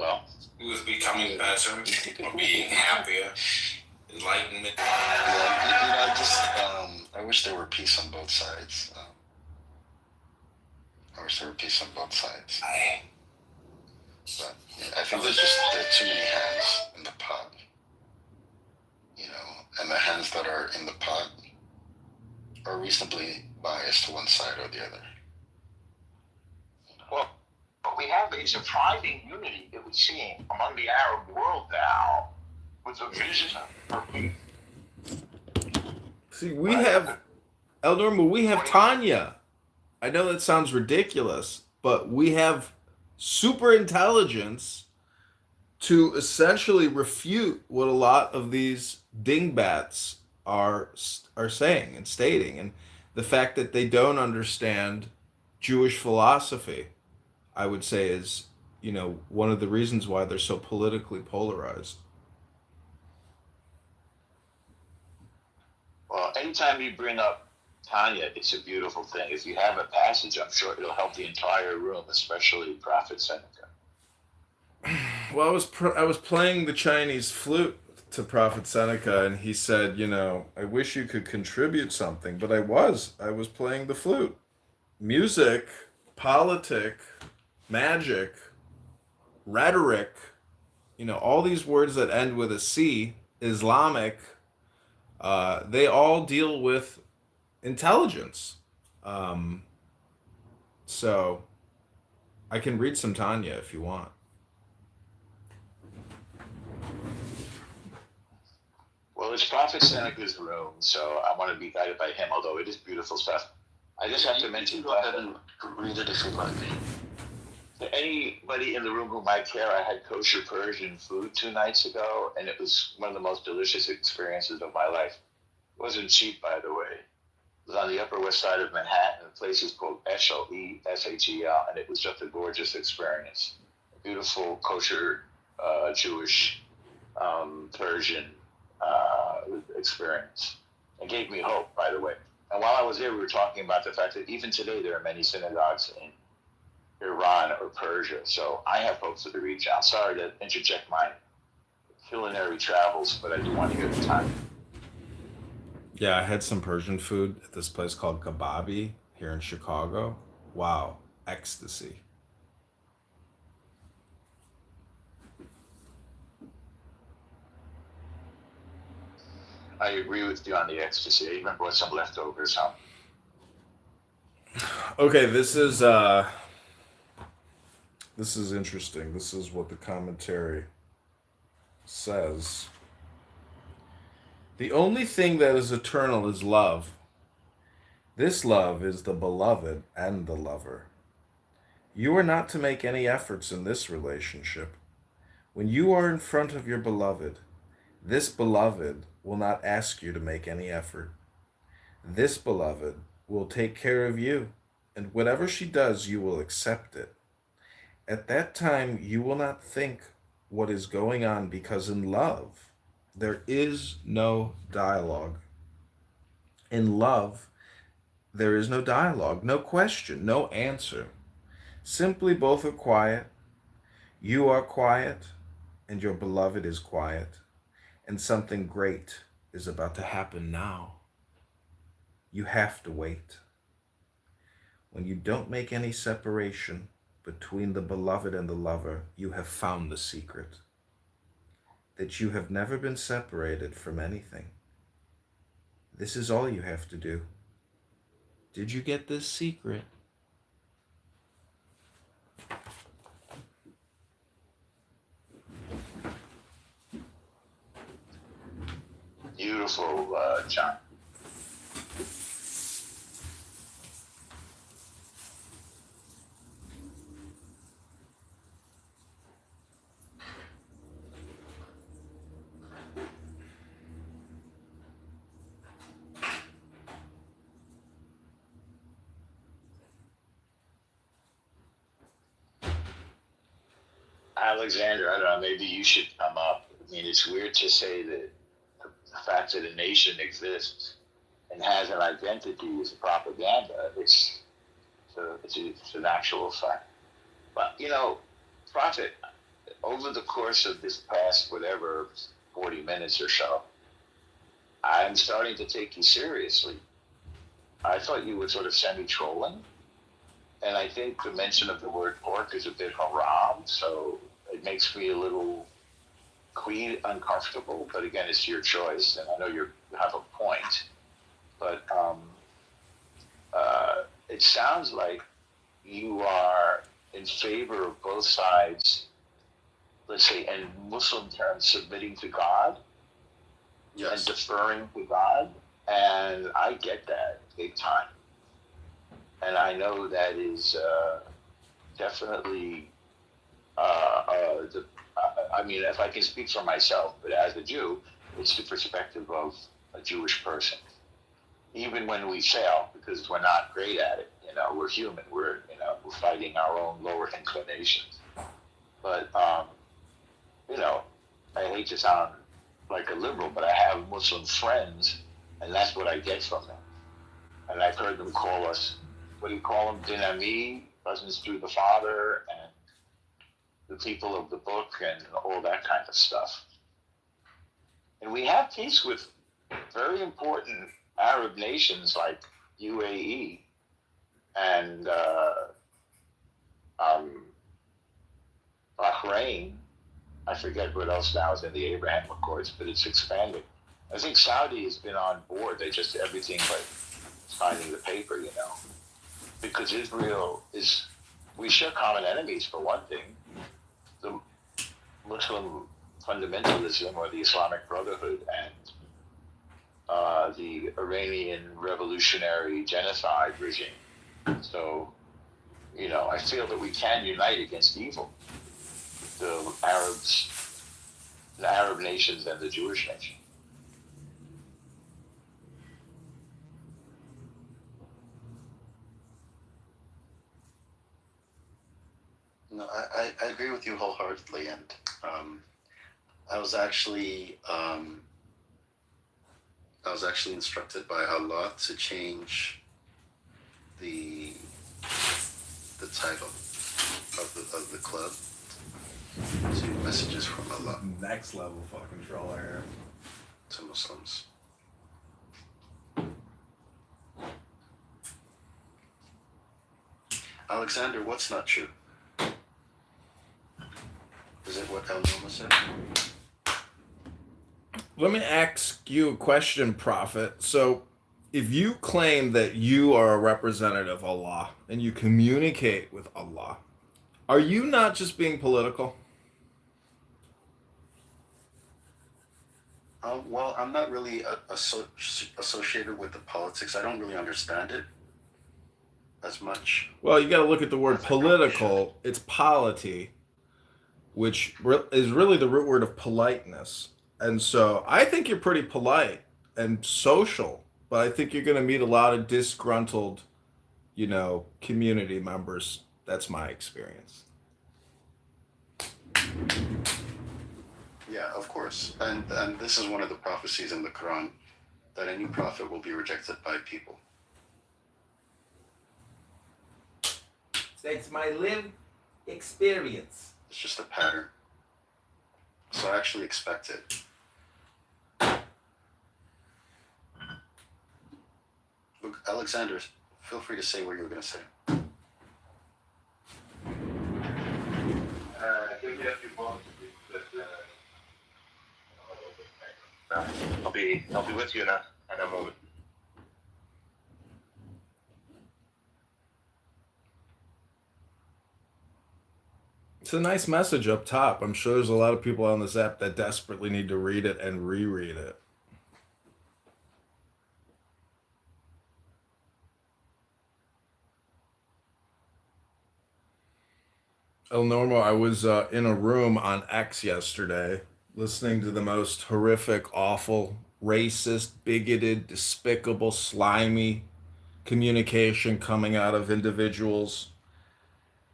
well, he was becoming better or being happier, enlightenment. Yeah, I wish there were peace on both sides. I wish there were peace on both sides. But I think there are too many hands in the pot, and the hands that are in the pot are reasonably biased to one side or the other. Well, we have a surprising unity that we see among the Arab world now with a vision for peace. See, we have, El Norma, we have Tanya. I know that sounds ridiculous, but we have super intelligence to essentially refute what a lot of these dingbats are saying and stating, and the fact that they don't understand Jewish philosophy, I would say, is one of the reasons why they're so politically polarized. Well, anytime you bring up Tanya, it's a beautiful thing. If you have a passage, I'm sure it'll help the entire room, especially Prophet Seneca. Well, I was playing the Chinese flute to Prophet Seneca, and he said, I wish you could contribute something, but I was playing the flute. Music, politic, magic, rhetoric, all these words that end with a C, Islamic, they all deal with intelligence. So I can read some Tanya if you want. Well, it's Prophet Seneca's room, so I want to be guided by him, although it is beautiful stuff. I just have to mention, go ahead and read it if you'd like. To anybody in the room who might care, I had kosher Persian food 2 nights ago, and it was one of the most delicious experiences of my life. It wasn't cheap, by the way. It was on the Upper West Side of Manhattan. The place is called Eshel, Eshel, and it was just a gorgeous experience. A beautiful kosher Jewish Persian experience. It gave me hope, by the way. And while I was there, we were talking about the fact that even today there are many synagogues in Iran or Persia. So I have hope for the region. I'm sorry to interject my culinary travels, but I do want to hear the time. Yeah, I had some Persian food at this place called Kebabi here in Chicago. Wow, ecstasy. I agree with you on the ecstasy. I even brought some leftovers home. Okay, this is interesting. This is what the commentary says. The only thing that is eternal is love. This love is the beloved and the lover. You are not to make any efforts in this relationship. When you are in front of your beloved, this beloved will not ask you to make any effort. This beloved will take care of you, and whatever she does, you will accept it. At that time, you will not think what is going on, because in love, there is no dialogue. In love, there is no dialogue, no question, no answer. Simply both are quiet. You are quiet, and your beloved is quiet. And something great is about to happen now. You have to wait. When you don't make any separation between the beloved and the lover, you have found the secret. That you have never been separated from anything. This is all you have to do. Did you get this secret? Beautiful, John. Alexander, I don't know, maybe you should come up. I mean, it's weird to say that the fact that a nation exists and has an identity is propaganda. It's an actual fact. But, Prophet, over the course of this past, whatever, 40 minutes or so, I'm starting to take you seriously. I thought you were sort of semi-trolling, and I think the mention of the word pork is a bit haram, so it makes me a little uncomfortable. But again, it's your choice, and I know you have a point. But it sounds like you are in favor of both sides, let's say, in Muslim terms, submitting to God and Yes. deferring to God. And I get that big time. And I know that is definitely, I mean, if I can speak for myself, but as a Jew, it's the perspective of a Jewish person. Even when we fail, because we're not great at it, we're human. We're fighting our own lower inclinations. But I hate to sound like a liberal, but I have Muslim friends, and that's what I get from them. And I've heard them call us, what do you call them, dinami, cousins through the father, and the people of the book, and all that kind of stuff. And we have peace with very important Arab nations like UAE and Bahrain. I forget what else now is in the Abraham Accords, but it's expanding. I think Saudi has been on board. They just everything but signing the paper, because Israel is. We share common enemies for one thing. The Muslim fundamentalism or the Islamic Brotherhood and the Iranian revolutionary genocide regime. So, I feel that we can unite against evil. The Arab nations and the Jewish nation. No, I agree with you wholeheartedly, and I was actually instructed by Allah to change the title of the club to messages from Allah Next level fucking troller here. to Muslims. Alexander, what's not true? Is it what El Noma said? Let me ask you a question, Prophet. So, if you claim that you are a representative of Allah and you communicate with Allah, are you not just being political? Well, I'm not really associated with the politics. I don't really understand it as much. Well, you got to look at the word As I probably should. political. It's polity, which is really the root word of politeness. And so I think you're pretty polite and social, but I think you're going to meet a lot of disgruntled, community members. That's my experience. Yeah, of course. And this is one of the prophecies in the Quran, that any prophet will be rejected by people. That's my lived experience. It's just a pattern. So I actually expect it. Look, Alexander, feel free to say what you were going to say. I'll be with you in a moment. It's a nice message up top. I'm sure there's a lot of people on this app that desperately need to read it and reread it. El Normo, I was in a room on X yesterday listening to the most horrific, awful, racist, bigoted, despicable, slimy communication coming out of individuals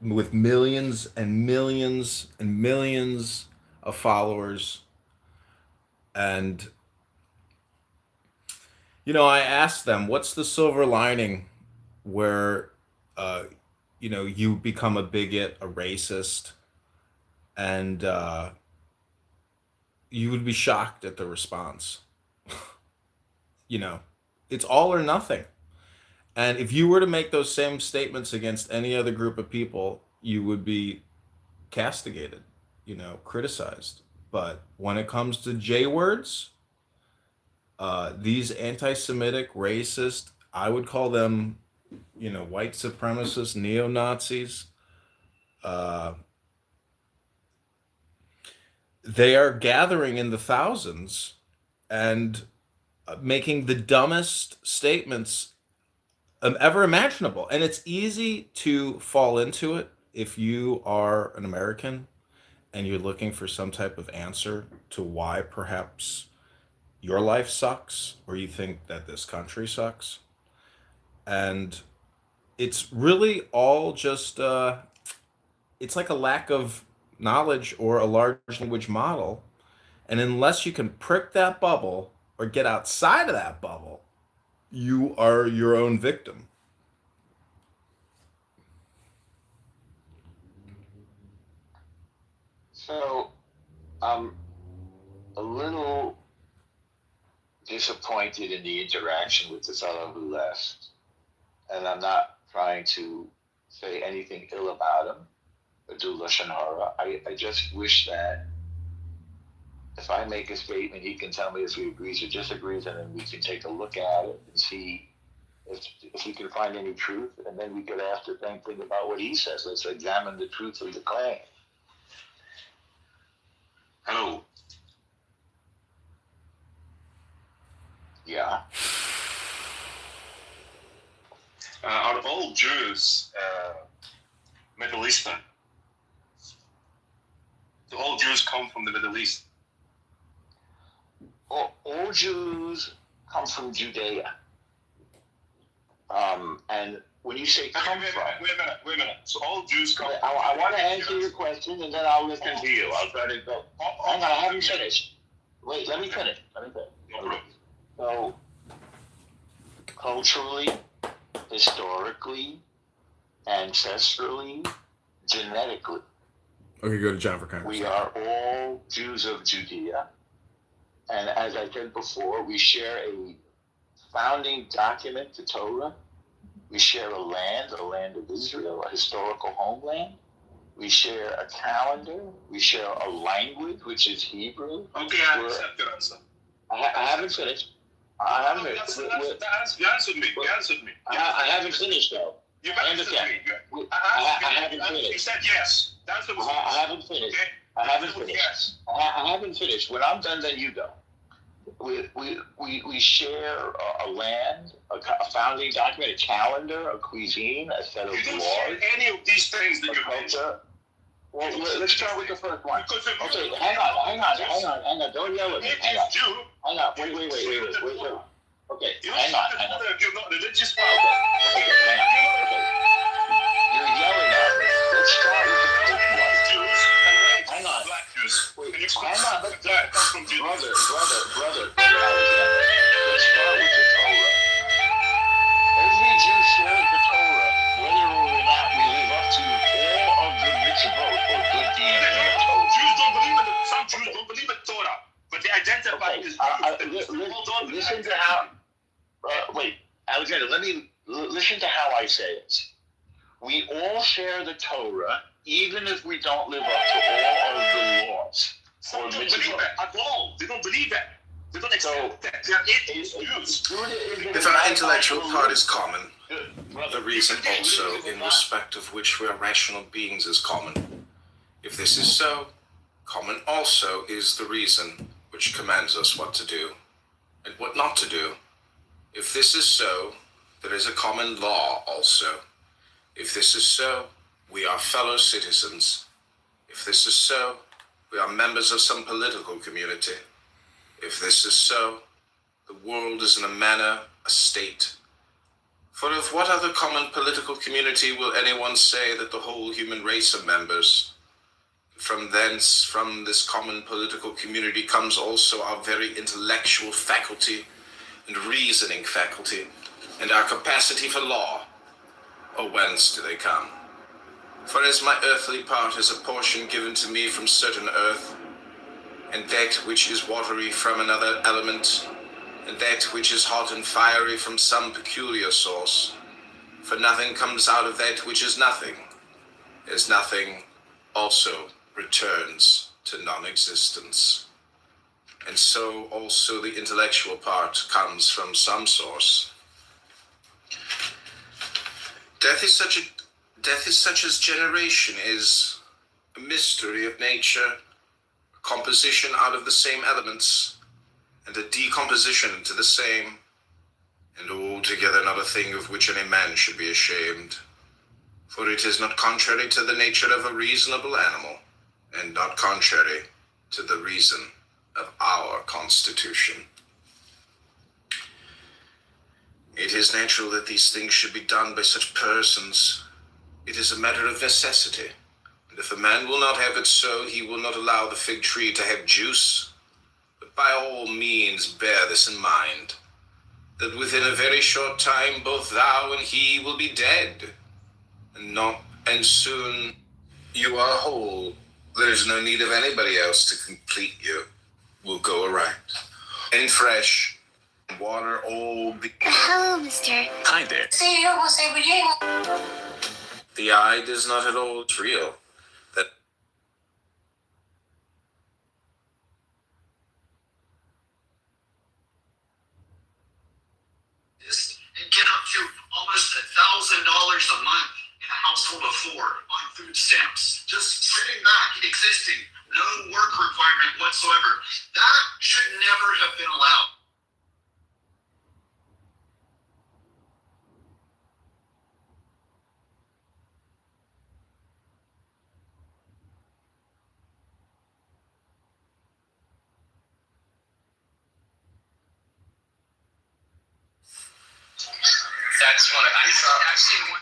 with millions and millions and millions of followers. And, I asked them, what's the silver lining where, you become a bigot, a racist, and you would be shocked at the response. You know, it's all or nothing. And if you were to make those same statements against any other group of people, you would be castigated, criticized. But when it comes to J words, these anti-Semitic, racist, I would call them, white supremacists, neo Nazis. Uh, they are gathering in the thousands and making the dumbest statements ever imaginable. And it's easy to fall into it if you are an American and you're looking for some type of answer to why perhaps your life sucks or you think that this country sucks. And it's really all just, it's like a lack of knowledge or a large language model. And unless you can prick that bubble or get outside of that bubble, you are your own victim. So I'm a little disappointed in the interaction with the fellow who left, and I'm not trying to say anything ill about him or do lashon hara. I just wish that if I make a statement, he can tell me if he agrees or disagrees, and then we can take a look at it and see if we can find any truth, and then we could ask the same thing about what he says. Let's examine the truth of the claim. Hello. Yeah. Are all Jews Middle Eastern? Do all Jews come from the Middle East? All Jews come from Judea. And when you say come Wait from, a minute. So all Jews come from I want to answer your question, and then I'll listen to you. I'll try to go. Hang on, I haven't finished. Wait, let me finish. No problem. So, culturally, historically, ancestrally, genetically, Okay, go to John for we Congressman. are all Jews of Judea. And as I said before, we share a founding document, the Torah. We share a land, the land of Israel, a historical homeland. We share a calendar. We share a language, which is Hebrew. Okay, I accept your answer. I haven't finished. I haven't finished. You answered me. I haven't finished, though. You I answered understand. me. I haven't finished. You said yes. That's what I haven't finished. Okay? I haven't finished. Yes. I haven't finished. When I'm done, then you go. We share a land, a founding document, a calendar, a cuisine, a set of You don't laws. share any of these things that a you mentioned. culture. Well, let's start with the first one. Because if Okay, you- hang on. Don't yell at me. If Hang you on. Jew, Hang on. Wait. Okay, you hang on. if you're not religious. Okay, hang on. Okay. You're yelling at me. Let's start with the first one. Jews and Hang on. black Jews. Wait, Can you hang on. that black come from Jews? Brother Alexander. Let's start with the Torah. Every Jew shares the Torah, whether or not we live up to all of the mitzvot or good deeds in the Torah. Jews don't believe in some Jews don't believe in Torah, but they identify Okay, as Jews. listen to how. Wait, Alexander. Listen to how I say it. We all share the Torah, even if we don't live up to all of the laws. Some don't believe that at all. They don't believe that. They don't accept that. They are atheist Jews. If our intellectual part is common, Brother, the reason also in respect of which we are rational beings is common. If this is so, common also is the reason which commands us what to do and what not to do. If this is so, there is a common law also. If this is so, we are fellow citizens. If this is so, we are members of some political community. If this is so, the world is in a manner a state. For of what other common political community will anyone say that the whole human race are members? From thence, from this common political community comes also our very intellectual faculty and reasoning faculty and our capacity for law. Or whence do they come? For as my earthly part is a portion given to me from certain earth, and that which is watery from another element, and that which is hot and fiery from some peculiar source. For nothing comes out of that which is nothing, as nothing also returns to non-existence. And so also the intellectual part comes from some source. Death is such as generation is a mystery of nature, a composition out of the same elements, and a decomposition into the same, and altogether not a thing of which any man should be ashamed. For it is not contrary to the nature of a reasonable animal, and not contrary to the reason of our constitution. It is natural that these things should be done by such persons. It is a matter of necessity, and if a man will not have it so, he will not allow the fig tree to have juice. But by all means bear this in mind, that within a very short time both thou and he will be dead, and soon you are whole. There is no need of anybody else to complete you. Will go aright, and fresh, water all be. Hello, mister. Hi there. The eye does not at all real. That and get up to almost $1,000 a month in a household of four on food stamps. Just sitting back and existing, no work requirement whatsoever. That should never have been allowed. That's what I've seen one.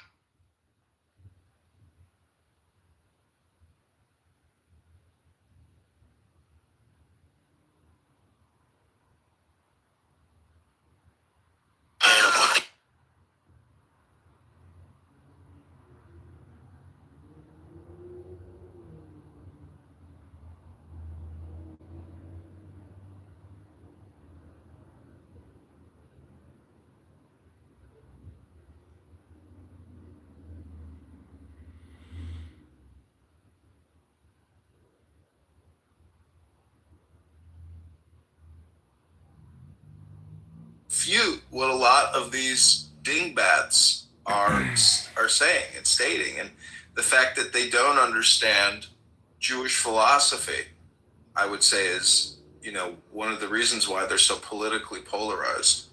what a lot of these dingbats are saying and stating, and the fact that they don't understand Jewish philosophy, I would say, is, you know, one of the reasons why they're so politically polarized.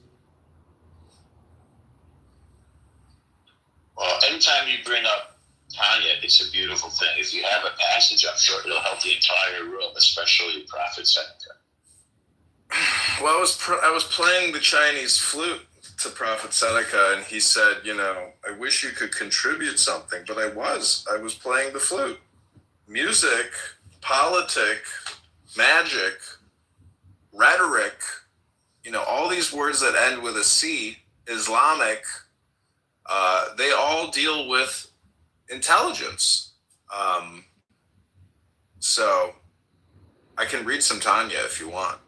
Well, anytime you bring up Tanya, it's a beautiful thing. If you have a passage, I'm sure it'll help the entire room, especially Prophet Seneca. Well, I was playing the Chinese flute to Prophet Seneca, and he said, you know, I wish you could contribute something, but I was playing the flute. Music, politic, magic, rhetoric, you know, all these words that end with a C, Islamic, they all deal with intelligence. So I can read some Tanya if you want.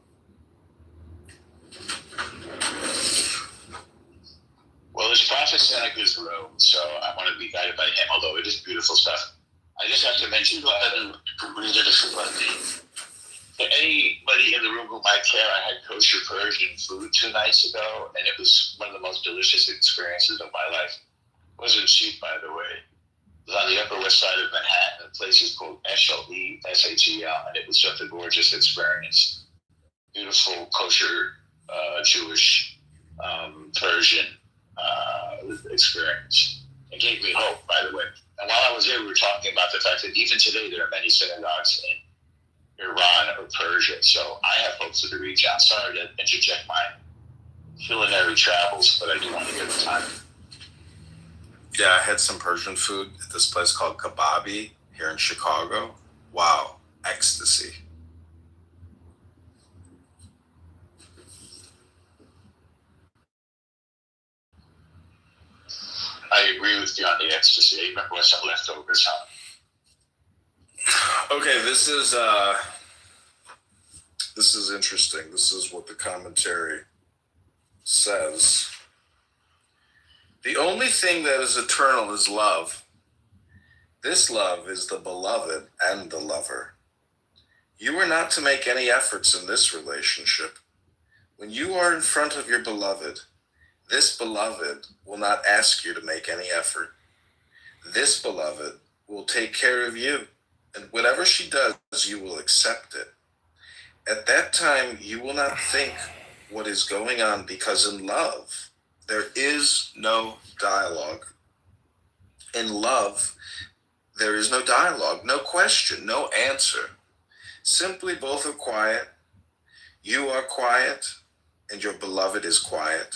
Well, it's Prophet Seneca's room, so I want to be guided by him, although it is beautiful stuff. I just have to mention, go ahead and read it if you let me. For anybody in the room who might care, I had kosher Persian food 2 nights ago, and it was one of the most delicious experiences of my life. It wasn't cheap, by the way. It was on the Upper West Side of Manhattan. The place is called Eshel, Shel, and it was just a gorgeous experience. Beautiful kosher Jewish Persian experience. It gave me hope, by the way. And while I was there, we were talking about the fact that even today there are many synagogues in Iran or Persia. So I have hopes for the region. I'm sorry to interject my culinary travels, but I do want to give the time. Yeah, I had some Persian food at this place called Kebabi here in Chicago. Wow, ecstasy. I agree with you on the ecstasy. I remember some leftovers, huh? Okay, this is interesting. This is what the commentary says. The only thing that is eternal is love. This love is the beloved and the lover. You are not to make any efforts in this relationship. When you are in front of your beloved, this beloved will not ask you to make any effort. This beloved will take care of you, and whatever she does, you will accept it. At that time, you will not think what is going on, because in love, there is no dialogue. In love, there is no dialogue, no question, no answer. Simply both are quiet. You are quiet, and your beloved is quiet,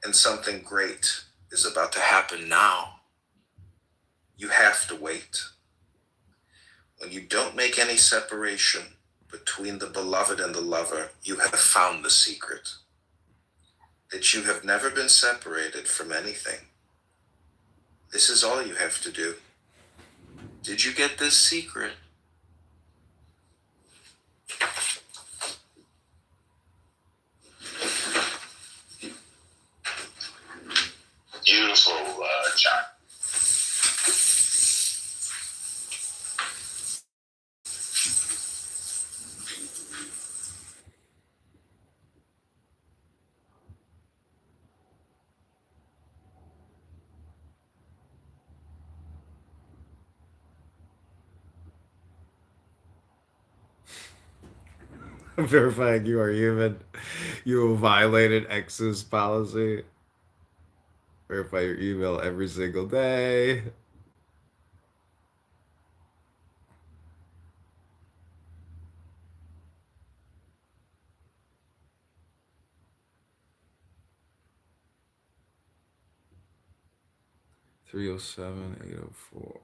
and something great is about to happen now. You have to wait. When you don't make any separation between the beloved and the lover, you have found the secret. That you have never been separated from anything. This is all you have to do. Did you get this secret? Beautiful, John. Verifying you are human. You violated X's policy. Verify your email every single day. $307,804.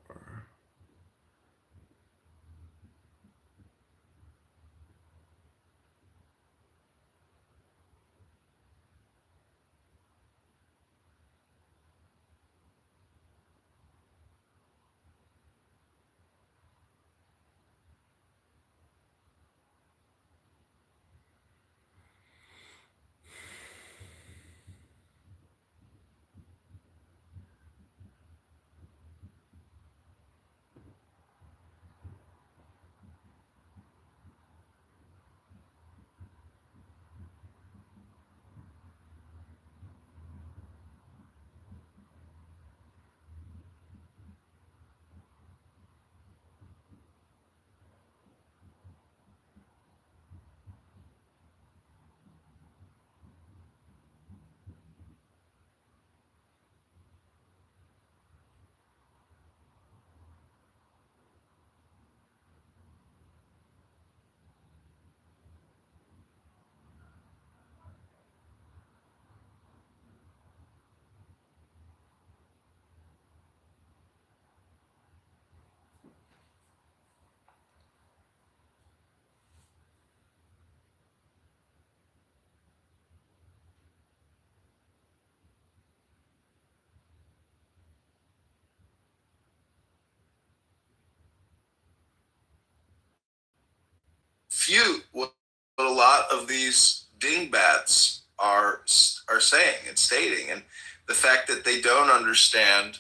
What a lot of these dingbats are saying and stating, and the fact that they don't understand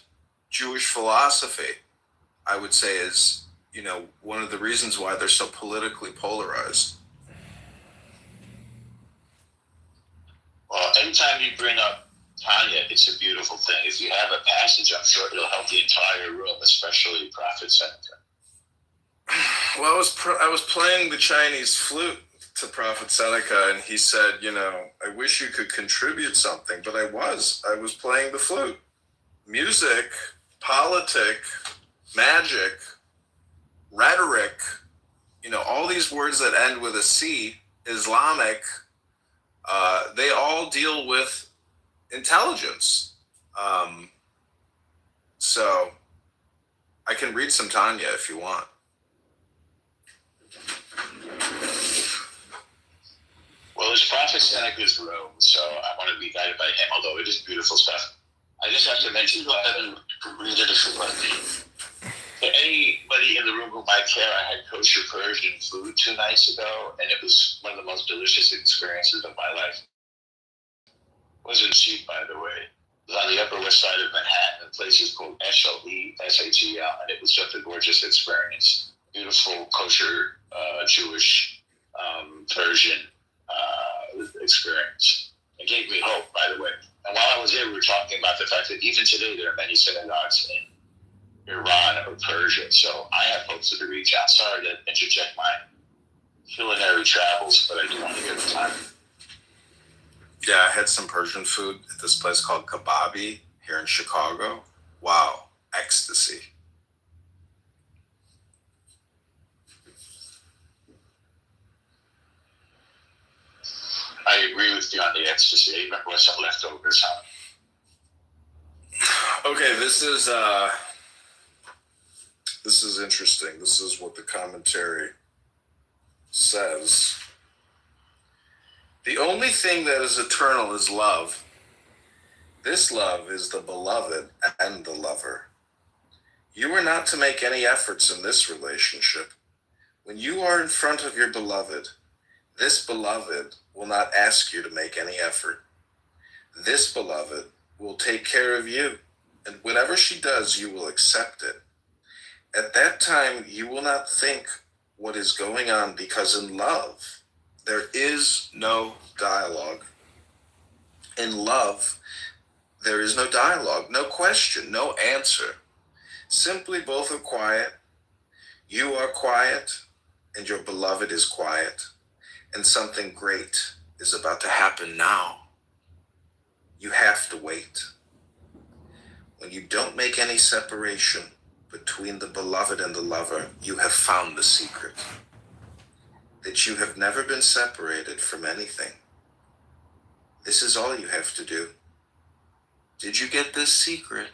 Jewish philosophy, I would say, is one of the reasons why they're so politically polarized. Well, anytime you bring up Tanya, it's a beautiful thing. If you have a passage, I'm sure it'll help the entire room, especially Prophet Seneca. Well, I was playing the Chinese flute to Prophet Seneca, and he said, I wish you could contribute something, but I was playing the flute. Music, politic, magic, rhetoric, all these words that end with a C, Islamic, they all deal with intelligence. So I can read some Tanya if you want. Well, it's Prophet Seneca's room, so I want to be guided by him, although it is beautiful stuff. I just have to mention, go ahead and read it if you like. To anybody in the room who might care, I had kosher Persian food 2 nights ago, and it was one of the most delicious experiences of my life. It wasn't cheap, by the way. It was on the Upper West Side of Manhattan. The place is called Eshel, Shetl, and it was just a gorgeous experience. Beautiful kosher Jewish Persian experience. It gave me hope, by the way. And while I was there, we were talking about the fact that even today there are many synagogues in Iran or Persia. So I have hopes of the reach out. Sorry to interject my culinary travels, but I do want to give the time. Yeah, I had some Persian food at this place called Kebabi here in Chicago. Wow, ecstasy. I agree with you on the ecstasy. I remember with some leftovers, huh? Okay, this is interesting. This is what the commentary says. The only thing that is eternal is love. This love is the beloved and the lover. You are not to make any efforts in this relationship. When you are in front of your beloved, this beloved will not ask you to make any effort. This beloved will take care of you, and whatever she does, you will accept it. At that time, you will not think what is going on, because in love, there is no dialogue. In love, there is no dialogue, no question, no answer. Simply both are quiet. You are quiet, and your beloved is quiet, and something great is about to happen now. You have to wait. When you don't make any separation between the beloved and the lover, you have found the secret. That you have never been separated from anything. This is all you have to do. Did you get this secret?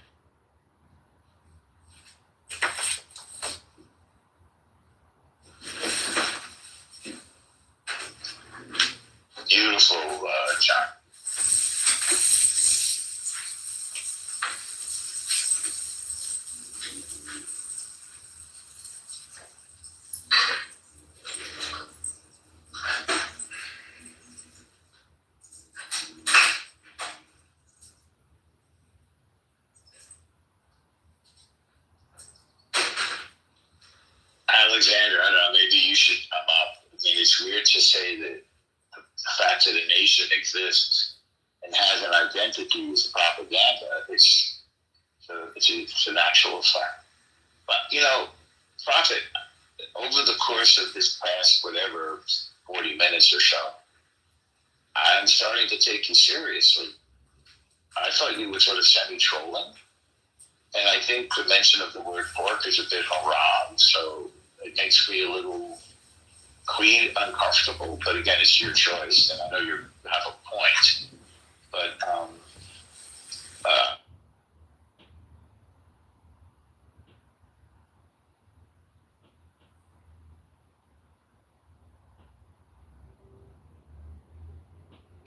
Beautiful, John. Alexander, I don't know, maybe you should come up. I mean, it's weird to say that the fact that a nation exists and has an identity is propaganda. It's an actual fact. But, you know, Prophet, over the course of this past, 40 minutes or so, I'm starting to take you seriously. I thought you were sort of semi-trolling. And I think the mention of the word pork is a bit haram, so it makes me a little uncomfortable. But again, it's your choice, and I know you have a point. But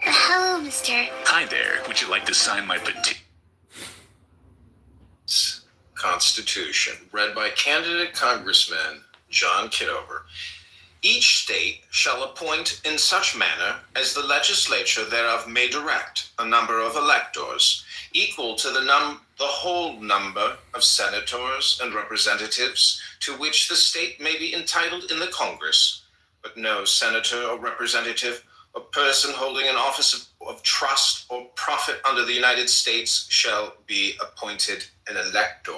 Hello, mister. Hi there. Would you like to sign my petition? Constitution, read by candidate Congressman John Kitover. Each state shall appoint in such manner as the legislature thereof may direct a number of electors equal to the whole number of senators and representatives to which the state may be entitled in the Congress, but no senator or representative or person holding an office of trust or profit under the United States shall be appointed an elector.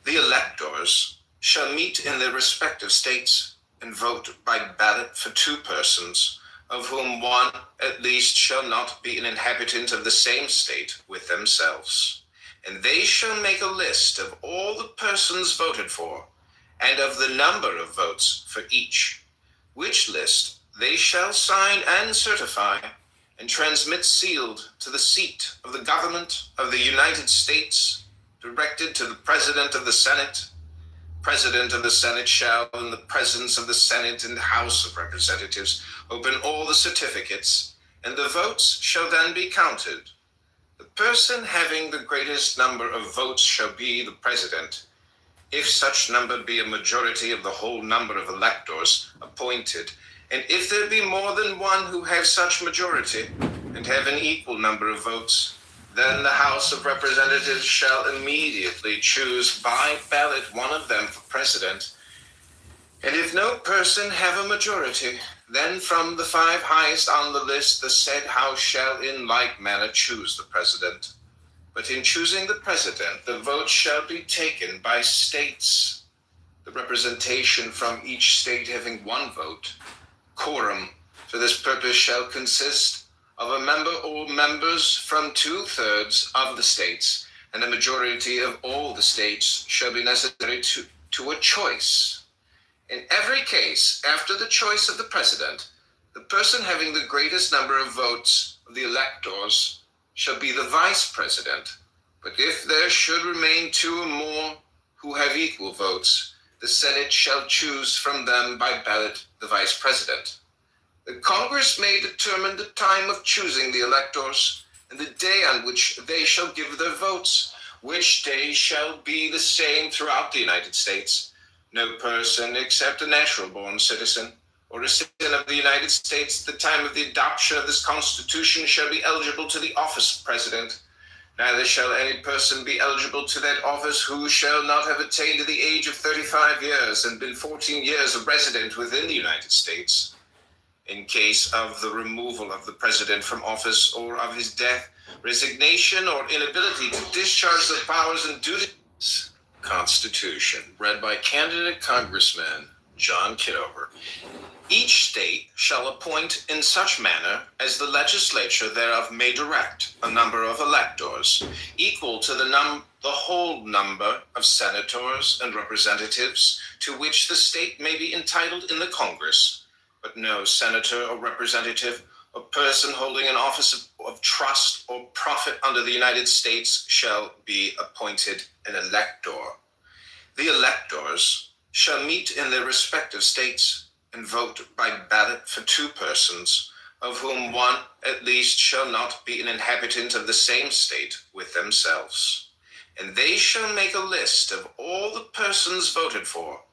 The electors shall meet in their respective states and vote by ballot for 2 persons, of whom one at least shall not be an inhabitant of the same state with themselves. And they shall make a list of all the persons voted for, and of the number of votes for each, which list they shall sign and certify, and transmit sealed to the seat of the government of the United States, directed to the President of the Senate. President of the Senate shall, in the presence of the Senate and House of Representatives, open all the certificates, and the votes shall then be counted. The person having the greatest number of votes shall be the President. if such number be a majority of the whole number of electors appointed, and if there be more than one who have such majority, and have an equal number of votes, then the House of Representatives shall immediately choose by ballot one of them for president. And if no person have a majority, then from the 5 highest on the list the said House shall in like manner choose the president. But in choosing the president, the vote shall be taken by states, the representation from each state having 1 vote. Quorum for this purpose shall consist of a member or members from 2/3 of the states, and a majority of all the states shall be necessary to a choice. In every case, after the choice of the president, the person having the greatest number of votes of the electors shall be the vice president. But if there should remain 2 or more who have equal votes, the Senate shall choose from them by ballot the vice president. The Congress may determine the time of choosing the electors and the day on which they shall give their votes, which day shall be the same throughout the United States. No person except a natural-born citizen or a citizen of the United States at the time of the adoption of this Constitution shall be eligible to the office of president. Neither shall any person be eligible to that office who shall not have attained to the age of 35 years and been 14 years a resident within the United States. In case of the removal of the president from office or of his death, resignation, or inability to discharge the powers and duties. Constitution, read by candidate Congressman John Kitover. Each state shall appoint in such manner as the legislature thereof may direct a number of electors equal to the whole number of senators and representatives to which the state may be entitled in the Congress, but no senator or representative or person holding an office of trust or profit under the United States shall be appointed an elector. The electors shall meet in their respective states and vote by ballot for 2 persons, of whom one at least shall not be an inhabitant of the same state with themselves. And they shall make a list of all the persons voted for,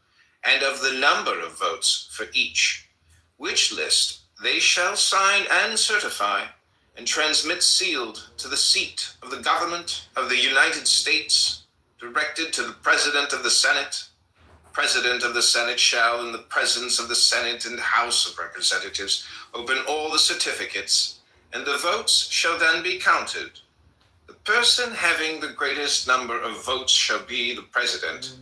and of the number of votes for each, which list they shall sign and certify, and transmit sealed to the seat of the government of the United States, directed to the President of the Senate. President of the Senate shall, in the presence of the Senate and House of Representatives, open all the certificates, and the votes shall then be counted. The person having the greatest number of votes shall be the president,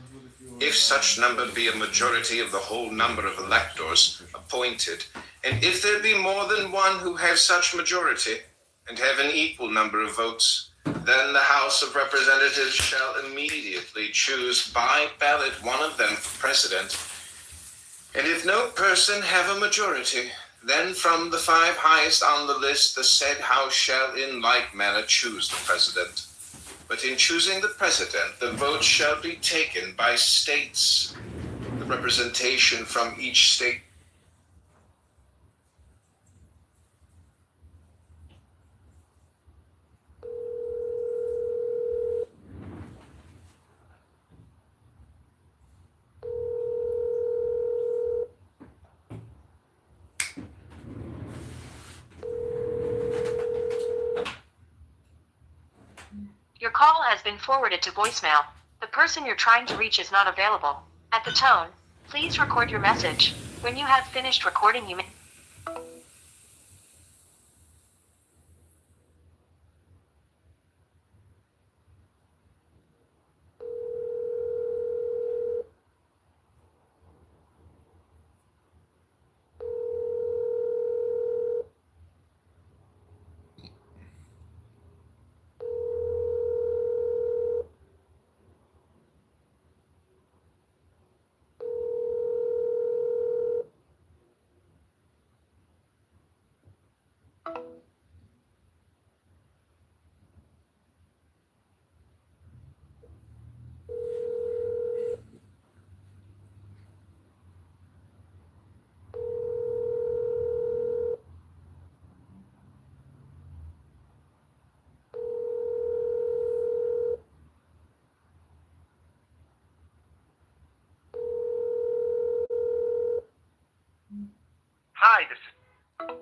if such number be a majority of the whole number of electors appointed, and if there be more than one who have such majority, and have an equal number of votes, then the House of Representatives shall immediately choose by ballot one of them for president. And if no person have a majority, then from the 5 highest on the list the said House shall in like manner choose the president. But in choosing the president, the vote shall be taken by states, the representation from each state. Your call has been forwarded to voicemail. The person you're trying to reach is not available. At the tone, please record your message. When you have finished recording, you may... Hi, this is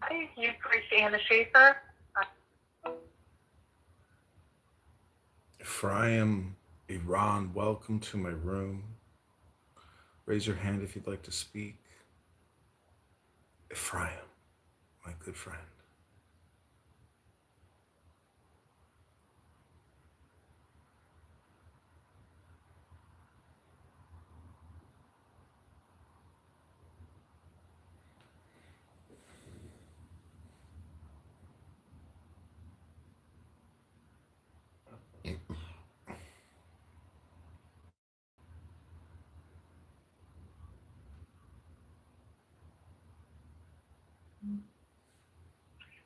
Hi, you've reached Anna Schaefer. Ephraim, Iran, welcome to my room. Raise your hand if you'd like to speak. Ephraim, my good friend.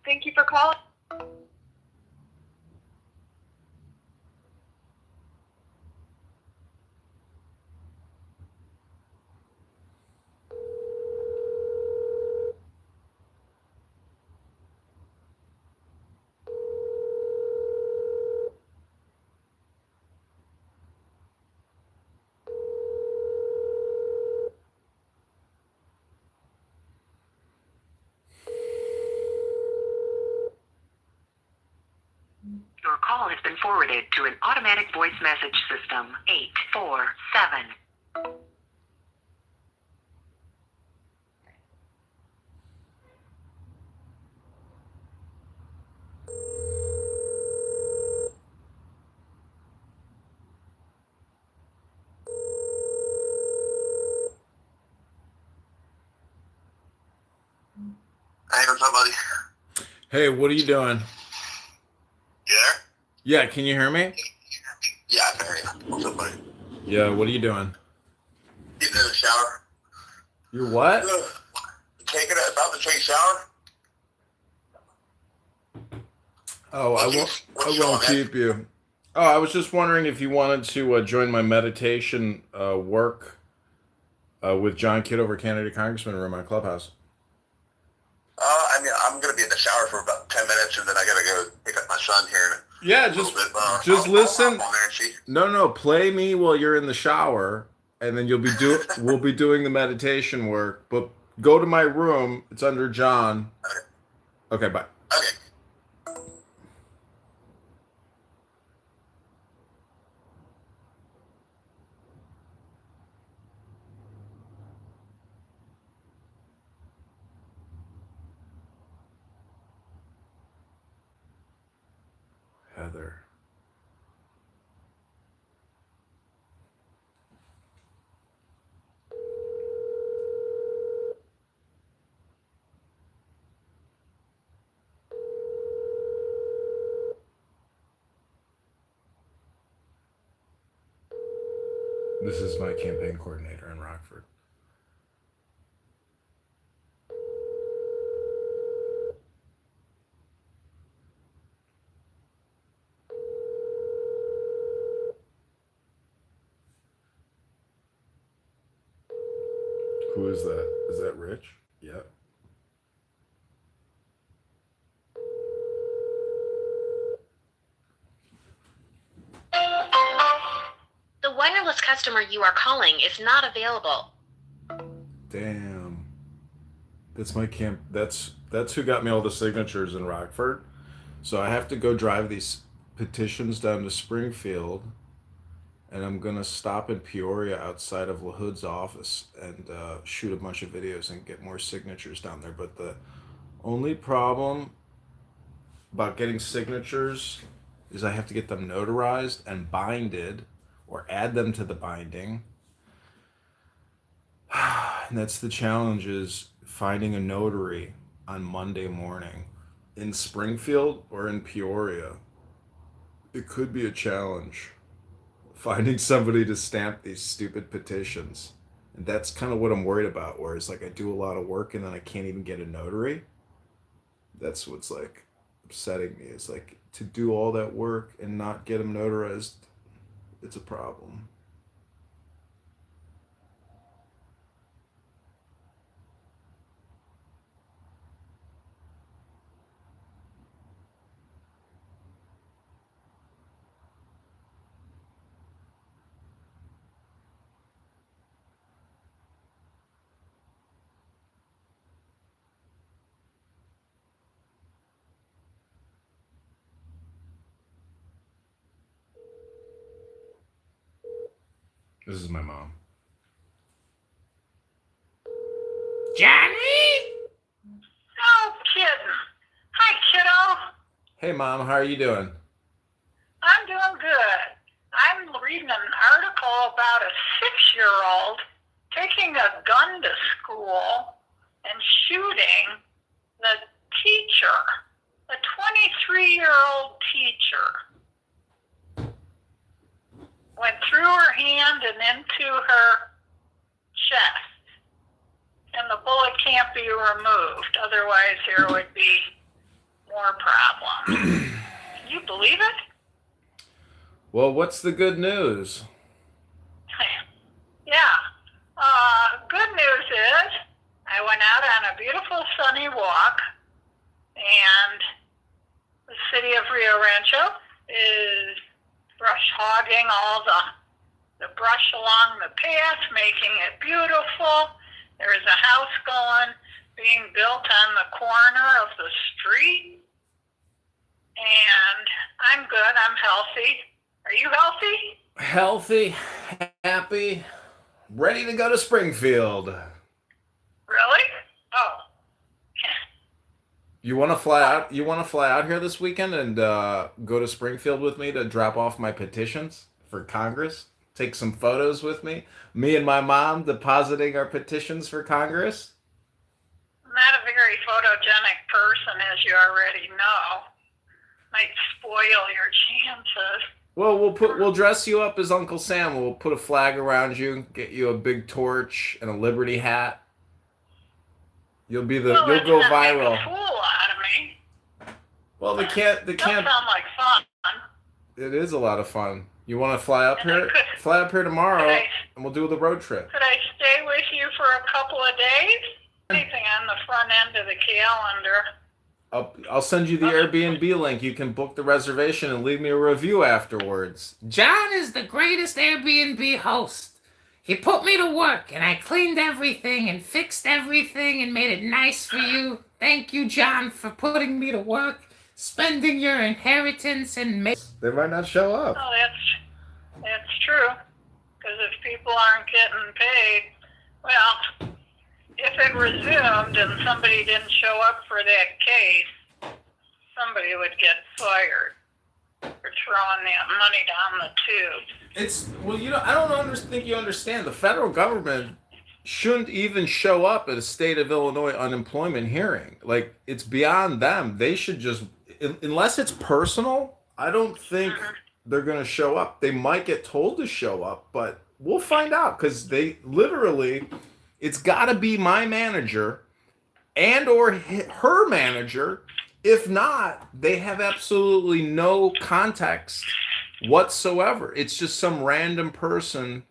Thank you for calling. Your call has been forwarded to an automatic voice message system. 847. Hey, what's up, buddy? Hey, what are you doing? You there? Yeah, can you hear me? Yeah, I can hear you. What's up, buddy? Yeah, what are you doing? Getting in the shower. You're what? About to take a shower. Oh, I won't. I What's won't going on, keep you. Oh, I was just wondering if you wanted to join my meditation work with John Kitover, candidate Congressman, room on Clubhouse. I mean, I'm gonna be in the shower for about 10 minutes, and then I gotta go pick up my son here. Yeah, just listen. I'll hop on there and see. No, play me while you're in the shower, and then we'll be doing the meditation work. But go to my room. It's under John. Okay, bye. Okay. Heather. This is my campaign coordinator in Rockford. Who is that? Is that Rich? Yep. The wireless customer you are calling is not available. Damn. That's my camp. That's who got me all the signatures in Rockford. So I have to go drive these petitions down to Springfield, and I'm gonna stop in Peoria outside of LaHood's office and shoot a bunch of videos and get more signatures down there. But the only problem about getting signatures is I have to get them notarized and binded, or add them to the binding. And that's the challenge, is finding a notary on Monday morning in Springfield or in Peoria. It could be a challenge finding somebody to stamp these stupid petitions. And that's kind of what I'm worried about, where it's like I do a lot of work and then I can't even get a notary. That's what's like upsetting me. It's like, to do all that work and not get them notarized, it's a problem. This is my mom. Johnny? Oh, kidding. Hi, kiddo. Hey, Mom. How are you doing? I'm doing good. I'm reading an article about a 6-year-old taking a gun to school and shooting the teacher, a 23-year-old teacher. Went through her hand and into her chest. And the bullet can't be removed. Otherwise, there would be more problems. Can you believe it? Well, what's the good news? Yeah. Good news is I went out on a beautiful sunny walk, and the city of Rio Rancho is brush hogging all the brush along the path, making it beautiful. There is a house being built on the corner of the street, and I'm good. I'm healthy. Are you healthy? Healthy, happy, ready to go to Springfield. Really? Oh. You want to fly out? You want to fly out here this weekend and go to Springfield with me to drop off my petitions for Congress? Take some photos with me. Me and my mom depositing our petitions for Congress. I'm not a very photogenic person, as you already know. Might spoil your chances. Well, we'll dress you up as Uncle Sam. We'll put a flag around you, get you a big torch and a Liberty hat. You'll go viral. Make a fool out of me. Well, the camp. Doesn't sound like fun. It is a lot of fun. You want to fly up here? Fly up here tomorrow, and we'll do the road trip. Could I stay with you for a couple of days? Anything on the front end of the calendar? I'll send you the Airbnb link. You can book the reservation and leave me a review afterwards. John is the greatest Airbnb host. He put me to work, and I cleaned everything and fixed everything and made it nice for you. Thank you, John, for putting me to work, spending your inheritance, and They might not show up. Oh, that's true. Because if people aren't getting paid, well, if it resumed and somebody didn't show up for that case, somebody would get fired for throwing that money down the tube. I don't think you understand. The federal government shouldn't even show up at a state of Illinois unemployment hearing. Like, it's beyond them. They should just, unless it's personal, I don't think they're going to show up. They might get told to show up, but we'll find out, because they literally, it's got to be my manager and or her manager. If not, they have absolutely no context whatsoever. It's just some random person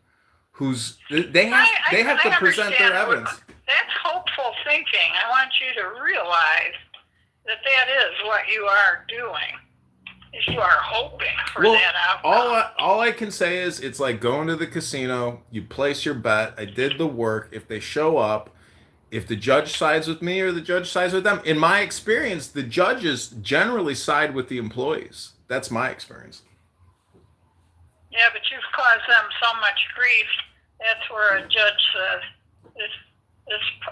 who's they have to present their evidence. That's hopeful thinking. I want you to realize that is what you are doing. Is you are hoping for that outcome. All I can say is it's like going to the casino. You place your bet. I did the work. If they show up, if the judge sides with me or the judge sides with them, in my experience, the judges generally side with the employees. That's my experience. Yeah, but you've caused them so much grief. That's where a judge says,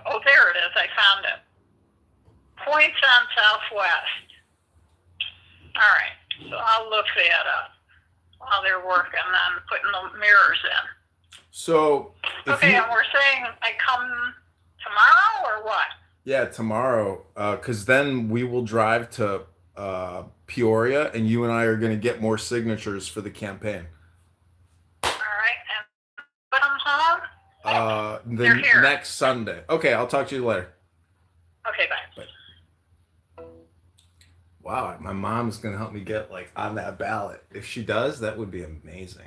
oh, there it is. I found it. Points on Southwest. All right. So I'll look that up while they're working on putting the mirrors in. So, and we're saying I come tomorrow or what? Yeah, tomorrow. Because then we will drive to Peoria, and you and I are going to get more signatures for the campaign. All right. And put them home? Next Sunday. Okay, I'll talk to you later. Okay, bye. Wow, my mom's going to help me get on that ballot. If she does, that would be amazing.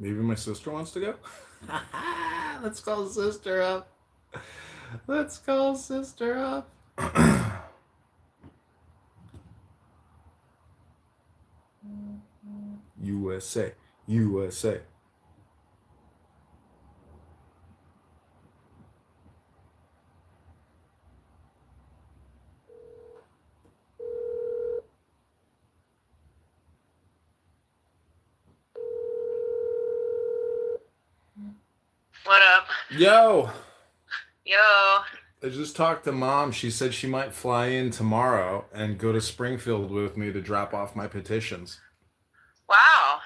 Maybe my sister wants to go? Let's call sister up. Let's call sister up. USA. USA. What up? Yo! Yo. I just talked to Mom. She said she might fly in tomorrow and go to Springfield with me to drop off my petitions. Wow.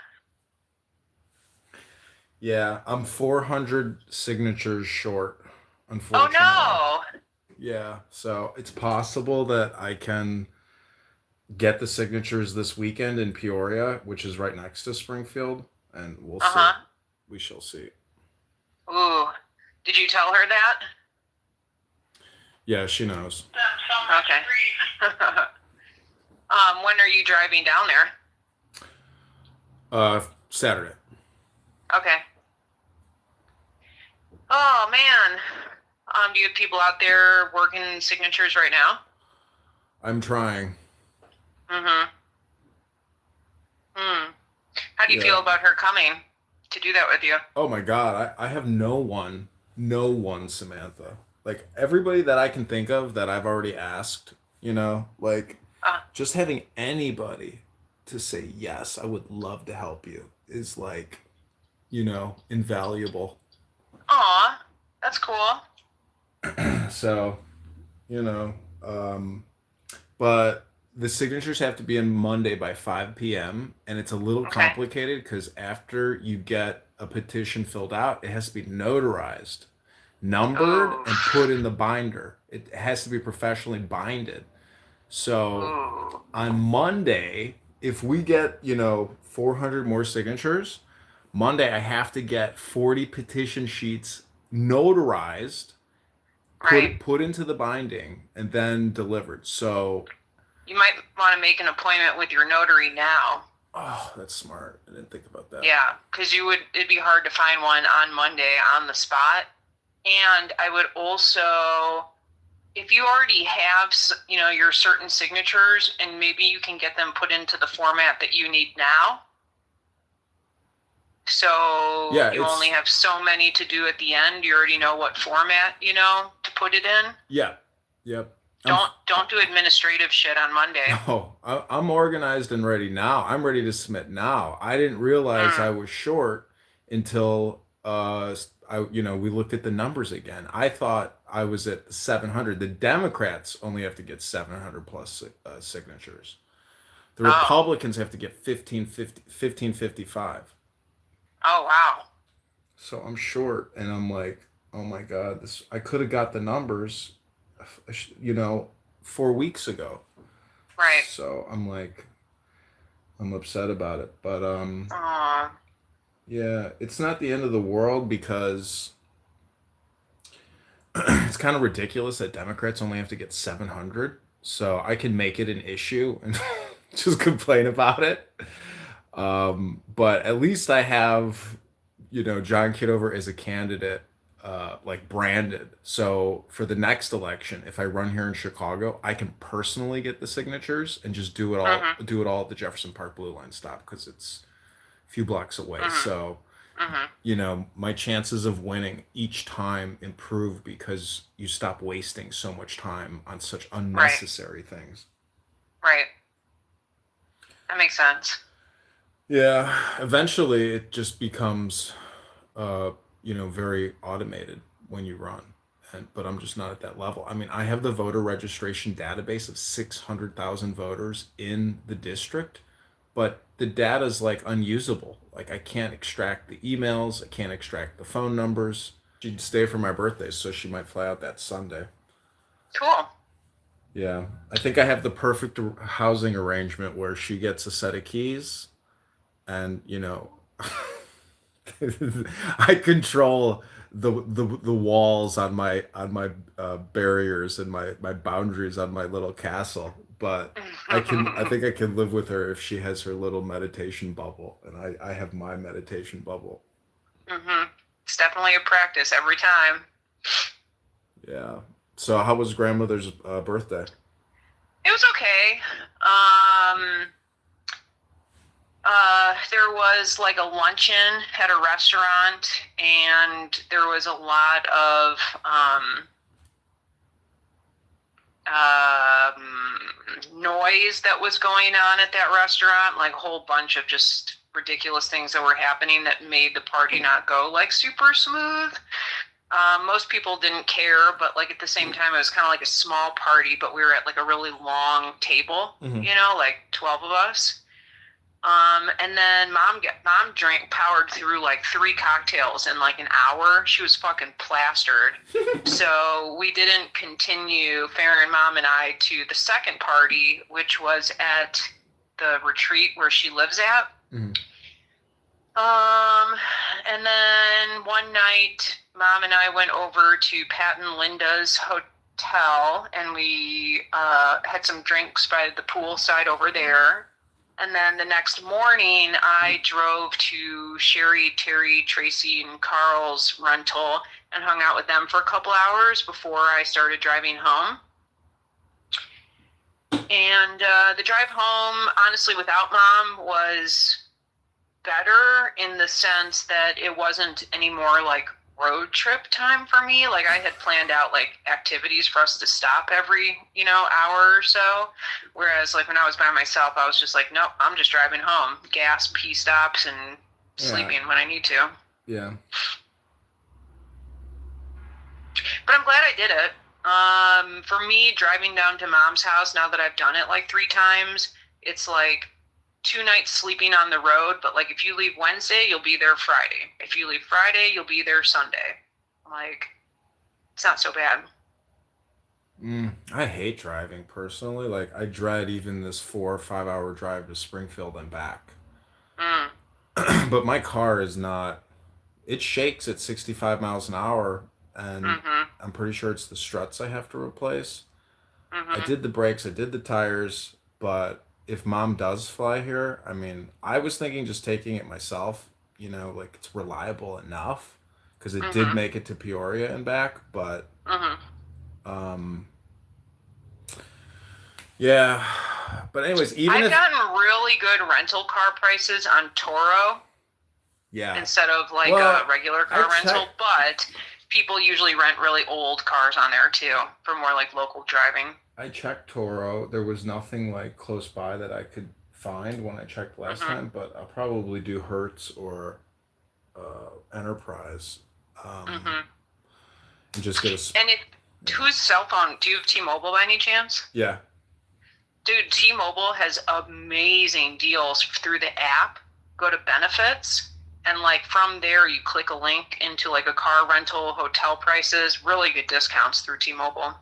Yeah, I'm 400 signatures short, unfortunately. Oh no. Yeah, so it's possible that I can get the signatures this weekend in Peoria, which is right next to Springfield, and we'll see. We shall see. Ooh. Did you tell her that? Yeah, she knows. Okay. When are you driving down there? Saturday. Okay. Oh man. Do you have people out there working signatures right now? I'm trying. Mm-hmm. How do you feel about her coming to do that with you? Oh my God, I have no one, Samantha. Like everybody that I can think of that I've already asked, you know, like just having anybody to say, yes, I would love to help you is like, you know, invaluable. Aw, that's cool. So, you know, but the signatures have to be in Monday by 5 p.m. and it's a little complicated because after you get a petition filled out, it has to be notarized, numbered, and put in the binder. It has to be professionally binded. So on Monday, if we get, you know, 400 more signatures, Monday I have to get 40 petition sheets notarized, put into the binding, and then delivered. So you might want to make an appointment with your notary now. Oh, that's smart. I didn't think about that. Yeah, because it'd be hard to find one on Monday on the spot. And I would also, if you already have, you know, your certain signatures, and maybe you can get them put into the format that you need now. So you only have so many to do at the end. You already know what format, you know, to put it in. Yeah. Yep. Don't do administrative shit on Monday. No, I'm organized and ready now. I'm ready to submit now. I didn't realize I was short until we looked at the numbers again. I thought I was at 700. The Democrats only have to get 700 plus signatures. The Republicans have to get 1555. Oh wow. So I'm short, and I'm like, oh my God, I could have got the numbers, you know, 4 weeks ago. Right. So I'm like, I'm upset about it, but yeah, it's not the end of the world because it's kind of ridiculous that Democrats only have to get 700. So I can make it an issue and just complain about it. But at least I have, you know, John Kitover as a candidate, like branded. So for the next election, if I run here in Chicago, I can personally get the signatures and just do it all at the Jefferson Park Blue Line stop because it's a few blocks away. So, you know, my chances of winning each time improve because you stop wasting so much time on such unnecessary things. Right. That makes sense. Yeah, eventually it just becomes, you know, very automated when you run. But I'm just not at that level. I mean, I have the voter registration database of 600,000 voters in the district, but the data is like unusable. Like I can't extract the emails, I can't extract the phone numbers. She'd stay for my birthday, so she might fly out that Sunday. Cool. Yeah, I think I have the perfect housing arrangement where she gets a set of keys, and you know, I control the walls on my barriers and my boundaries on my little castle. But I think I can live with her if she has her little meditation bubble, and I have my meditation bubble. It's definitely a practice every time. Yeah. So how was grandmother's birthday? It was okay. There was like a luncheon at a restaurant, and there was a lot of noise that was going on at that restaurant, like a whole bunch of just ridiculous things that were happening that made the party not go like super smooth. Most people didn't care, but like at the same time, it was kind of like a small party, but we were at like a really long table, you know, like 12 of us. And then mom powered through like 3 cocktails in like an hour. She was fucking plastered. So we didn't continue, Farron, mom, and I, to the second party, which was at the retreat where she lives at. And then one night, mom and I went over to Pat and Linda's hotel, and we had some drinks by the poolside over there. And then the next morning, I drove to Sherry, Terry, Tracy, and Carl's rental and hung out with them for a couple hours before I started driving home. And the drive home, honestly, without mom was better in the sense that it wasn't any more like road trip time for me. Like I had planned out like activities for us to stop every, hour or so. Whereas like when I was by myself, I was just like, nope, I'm just driving home, gas, P stops, and sleeping when I need to. Yeah. But I'm glad I did it. For me, driving down to mom's house, now that I've done it like 3 times, it's like 2 nights sleeping on the road, but like if you leave Wednesday, you'll be there Friday. If you leave Friday, you'll be there Sunday. Like, it's not so bad. I hate driving personally. Like I dread even this 4 or 5 hour drive to Springfield and back. But my car is not, it shakes at 65 miles an hour, and I'm pretty sure it's the struts I have to replace. I did the brakes, I did the tires, but if mom does fly here, I mean, I was thinking just taking it myself, like it's reliable enough, because it did make it to Peoria and back, but yeah. But anyways, I've gotten really good rental car prices on Toro. Yeah. Instead of like a regular car rental, but people usually rent really old cars on there too for more like local driving. I checked Toro. There was nothing like close by that I could find when I checked last time, but I'll probably do Hertz or Enterprise. And just get a... And whose cell phone? Do you have T-Mobile by any chance? Yeah. Dude, T-Mobile has amazing deals through the app. Go to benefits, and like from there you click a link into like a car rental, hotel prices, really good discounts through T-Mobile.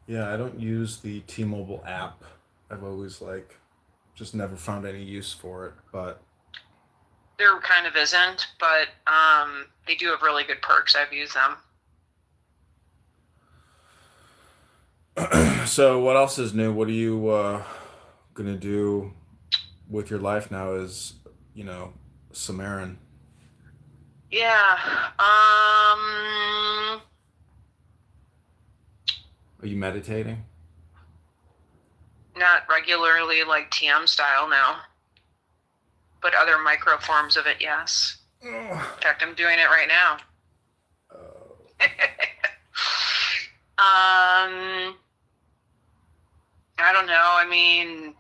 Yeah, I don't use the T-Mobile app. I've always just never found any use for it, but there kind of isn't, but they do have really good perks. I've used them. So what else is new? What are you gonna do with your life now as, Samarin? Yeah. Are you meditating? Not regularly like TM style now, but other micro forms of it, yes. In fact, I'm doing it right now. I don't know. I mean,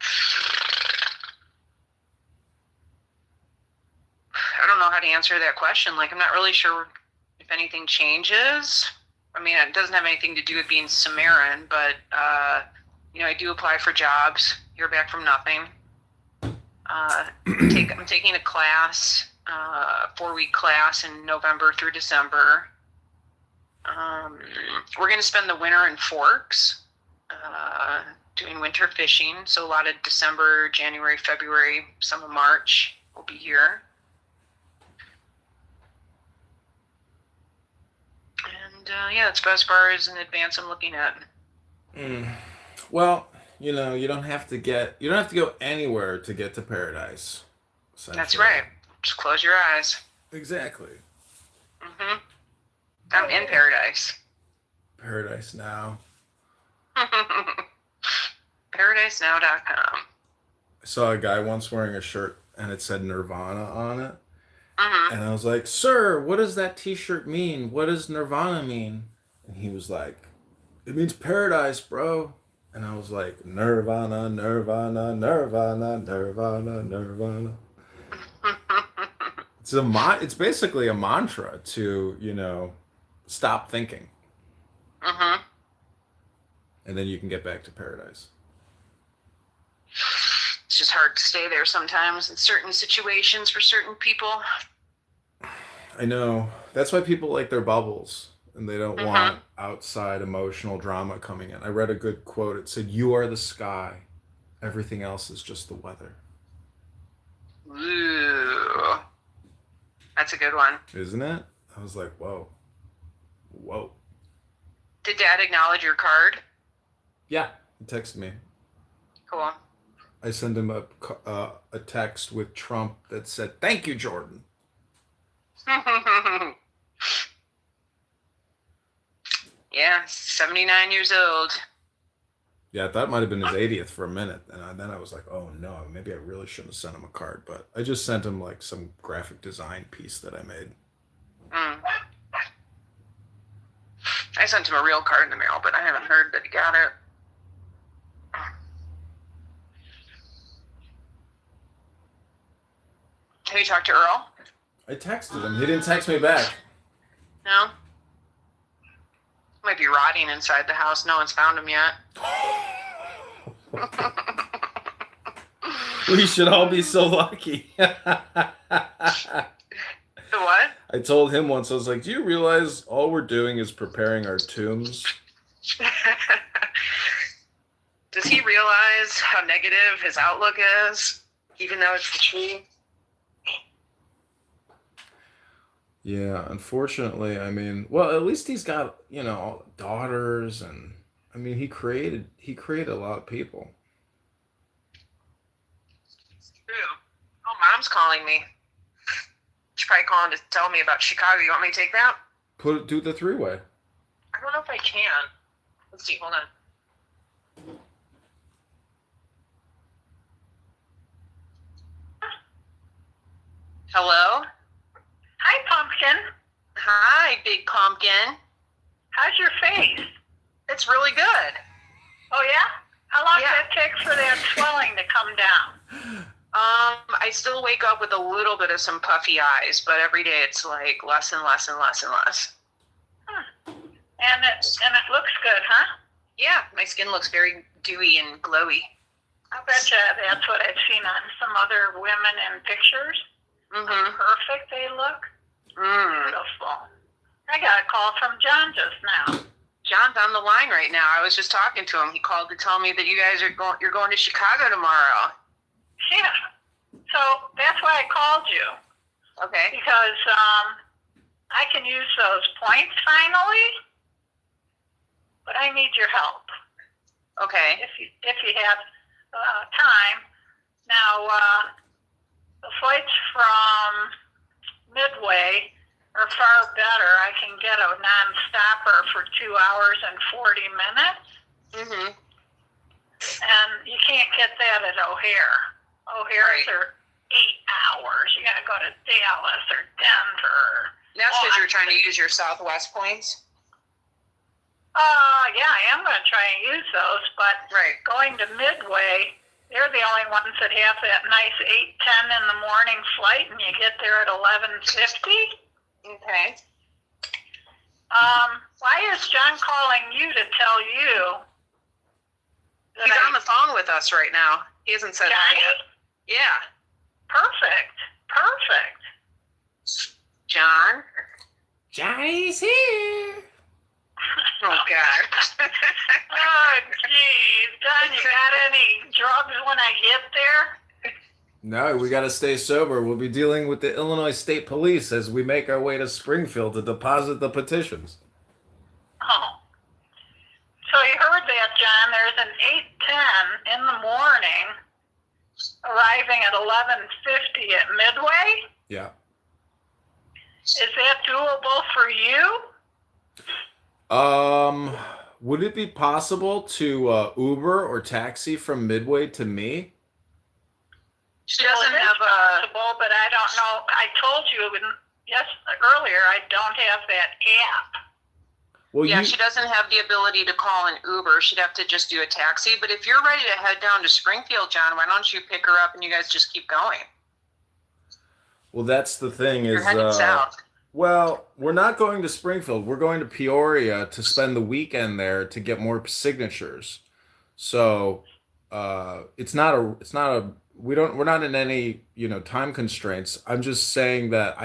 I don't know how to answer that question. Like, I'm not really sure if anything changes. I mean, it doesn't have anything to do with being Samarin, but, I do apply for jobs, hear back from nothing. I'm taking a class, 4-week class in November through December. We're going to spend the winter in Forks, doing winter fishing. So a lot of December, January, February, some of March will be here. And that's about as far as in advance I'm looking at. Well, you don't have to go anywhere to get to paradise. That's right. Just close your eyes. Exactly. Mm-hmm. I'm in paradise. Paradise Now. ParadiseNow.com. I saw a guy once wearing a shirt and it said Nirvana on it. Mm-hmm. And I was like, "Sir, what does that t-shirt mean? What does Nirvana mean?" And he was like, "It means paradise, bro." And I was like, "Nirvana, Nirvana, Nirvana, Nirvana, Nirvana." It's basically a mantra to, stop thinking. Mm-hmm. And then you can get back to paradise. It's just hard to stay there sometimes in certain situations for certain people. I know. That's why people like their bubbles and they don't want outside emotional drama coming in. I read a good quote. It said, "You are the sky. Everything else is just the weather." Ooh. That's a good one. Isn't it? I was like, whoa. Whoa. Did Dad acknowledge your card? Yeah. He texted me. Cool. I sent him a text with Trump that said, "Thank you, Jordan." Yeah, 79 years old. Yeah, that might have been his 80th for a minute. And then I was like, oh no, maybe I really shouldn't have sent him a card. But I just sent him like some graphic design piece that I made. I sent him a real card in the mail, but I haven't heard that he got it. Have you talked to Earl? I texted him. He didn't text me back. No? Might be rotting inside the house. No one's found him yet. We should all be so lucky. The what? I told him once, I was like, "Do you realize all we're doing is preparing our tombs?" Does he realize how negative his outlook is, even though it's the tree? Yeah, unfortunately, I mean, well, at least he's got, daughters, and I mean, he created a lot of people. It's true. Oh, Mom's calling me. She's probably calling to tell me about Chicago. You want me to take that? Do the three-way. I don't know if I can. Let's see. Hold on. Hello? Hi, Pumpkin. Hi, Big Pumpkin. How's your face? It's really good. Oh, yeah? How long does it take for that swelling to come down? I still wake up with a little bit of some puffy eyes, but every day it's like less and less and less and less. And it looks good, huh? Yeah, my skin looks very dewy and glowy. I bet you that's what I've seen on some other women in pictures. Mm-hmm. How perfect they look. Beautiful. I got a call from John just now. John's on the line right now. I was just talking to him. He called to tell me that you're going to Chicago tomorrow. Yeah. So that's why I called you. Okay. Because I can use those points finally, but I need your help. Okay. If you have time. Now, the flights from Midway are far better. I can get a non-stopper for 2 hours and 40 minutes. Mm-hmm. And you can't get that at O'Hare. O'Hare's are 8 hours. You got to go to Dallas or Denver. That's because you're trying to use your Southwest points? Yeah, I am going to try and use those, but going to Midway, they're the only ones that have that nice 8:10 in the morning flight, and you get there at 11:50. Okay. Why is John calling you to tell you? He's on the phone with us right now. He hasn't said hi. Yeah. Perfect. John? Johnny's here. Oh, God. Oh, geez. John, you got any drugs when I get there? No, we got to stay sober. We'll be dealing with the Illinois State Police as we make our way to Springfield to deposit the petitions. Oh. So you heard that, John. There's an 8:10 in the morning arriving at 11:50 at Midway. Yeah. Is that doable for you? Would it be possible to Uber or taxi from Midway to me? She Well, doesn't it is have a. possible, but I don't know. I told you earlier I don't have that app. Well, Yeah, she doesn't have the ability to call an Uber. She'd have to just do a taxi. But if you're ready to head down to Springfield, John, why don't you pick her up and you guys just keep going? Well, that's the thing You're is, headed south. well, we're not going to Springfield. We're going to Peoria to spend the weekend there to get more signatures. So, it's not a, we're not in any, time constraints. I'm just saying that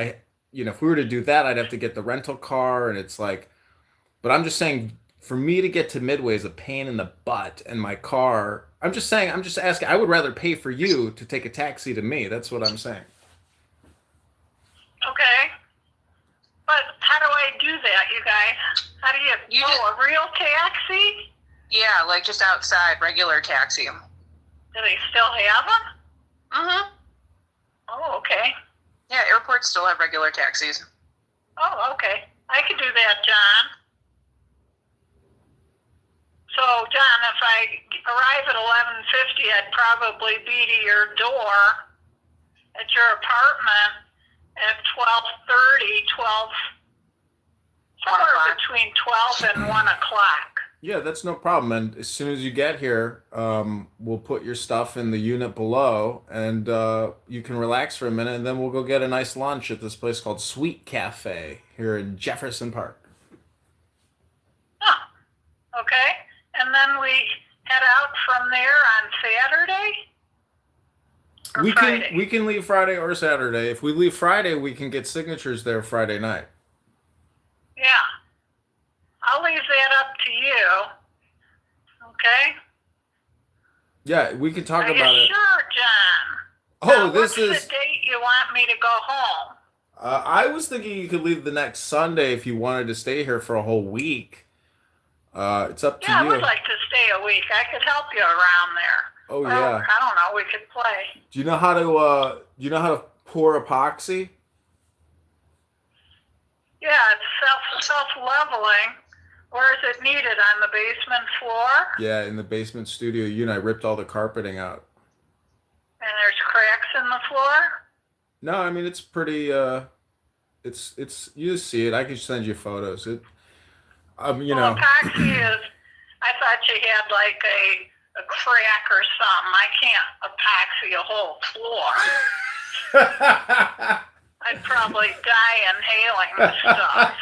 if we were to do that, I'd have to get the rental car and it's like, but I'm just saying for me to get to Midway is a pain in the butt and my car, I'm just asking, I would rather pay for you to take a taxi to me. That's what I'm saying. Okay. But how do I do that, you guys? How do you a real taxi? Yeah, like just outside, regular taxi. Do they still have them? Mm-hmm. Oh, okay. Yeah, airports still have regular taxis. Oh, okay. I could do that, John. So, John, if I arrive at 11:50, I'd probably be to your door at your apartment at 12:30, somewhere between 12 and 1 o'clock. Yeah, that's no problem. And as soon as you get here, we'll put your stuff in the unit below and you can relax for a minute and then we'll go get a nice lunch at this place called Sweet Cafe here in Jefferson Park. Huh. Okay. And then we head out from there on Saturday? Or Friday? We can leave Friday or Saturday. If we leave Friday, we can get signatures there Friday night. Yeah. I'll leave that up to you. Okay? Yeah, we can talk Are about you it. sure, John? Oh, Now, this what's is. the date you want me to go home? I was thinking you could leave the next Sunday if you wanted to stay here for a whole week. It's up to Yeah, you. I would like to stay a week. I could help you around there. Oh Well, yeah. I don't know. We could play. Do you know how to pour epoxy? Yeah, it's self-leveling. Where is it needed? On the basement floor? Yeah, in the basement studio, you and I ripped all the carpeting out. And there's cracks in the floor? No, I mean it's pretty. It's you see it. I can send you photos. It. Well, epoxy is. I thought you had like a crack or something. I can't epoxy a whole floor. I'd probably die inhaling the stuff.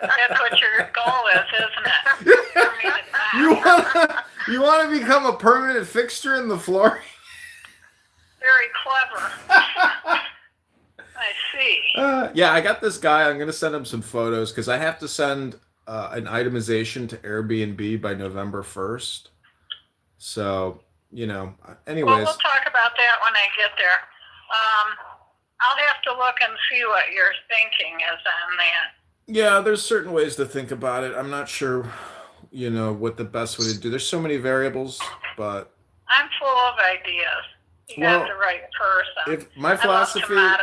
That's what your goal is, isn't it? For me to die. You want to become a permanent fixture in the floor? Very clever. I see. Yeah, I got this guy. I'm gonna send him some photos because I have to send an itemization to Airbnb by November 1st. So anyways. Well, we'll talk about that when I get there. I'll have to look and see what your thinking is on that. Yeah, there's certain ways to think about it. I'm not sure, what the best way to do. There's so many variables, but I'm full of ideas. You got the right person. If my philosophy, I love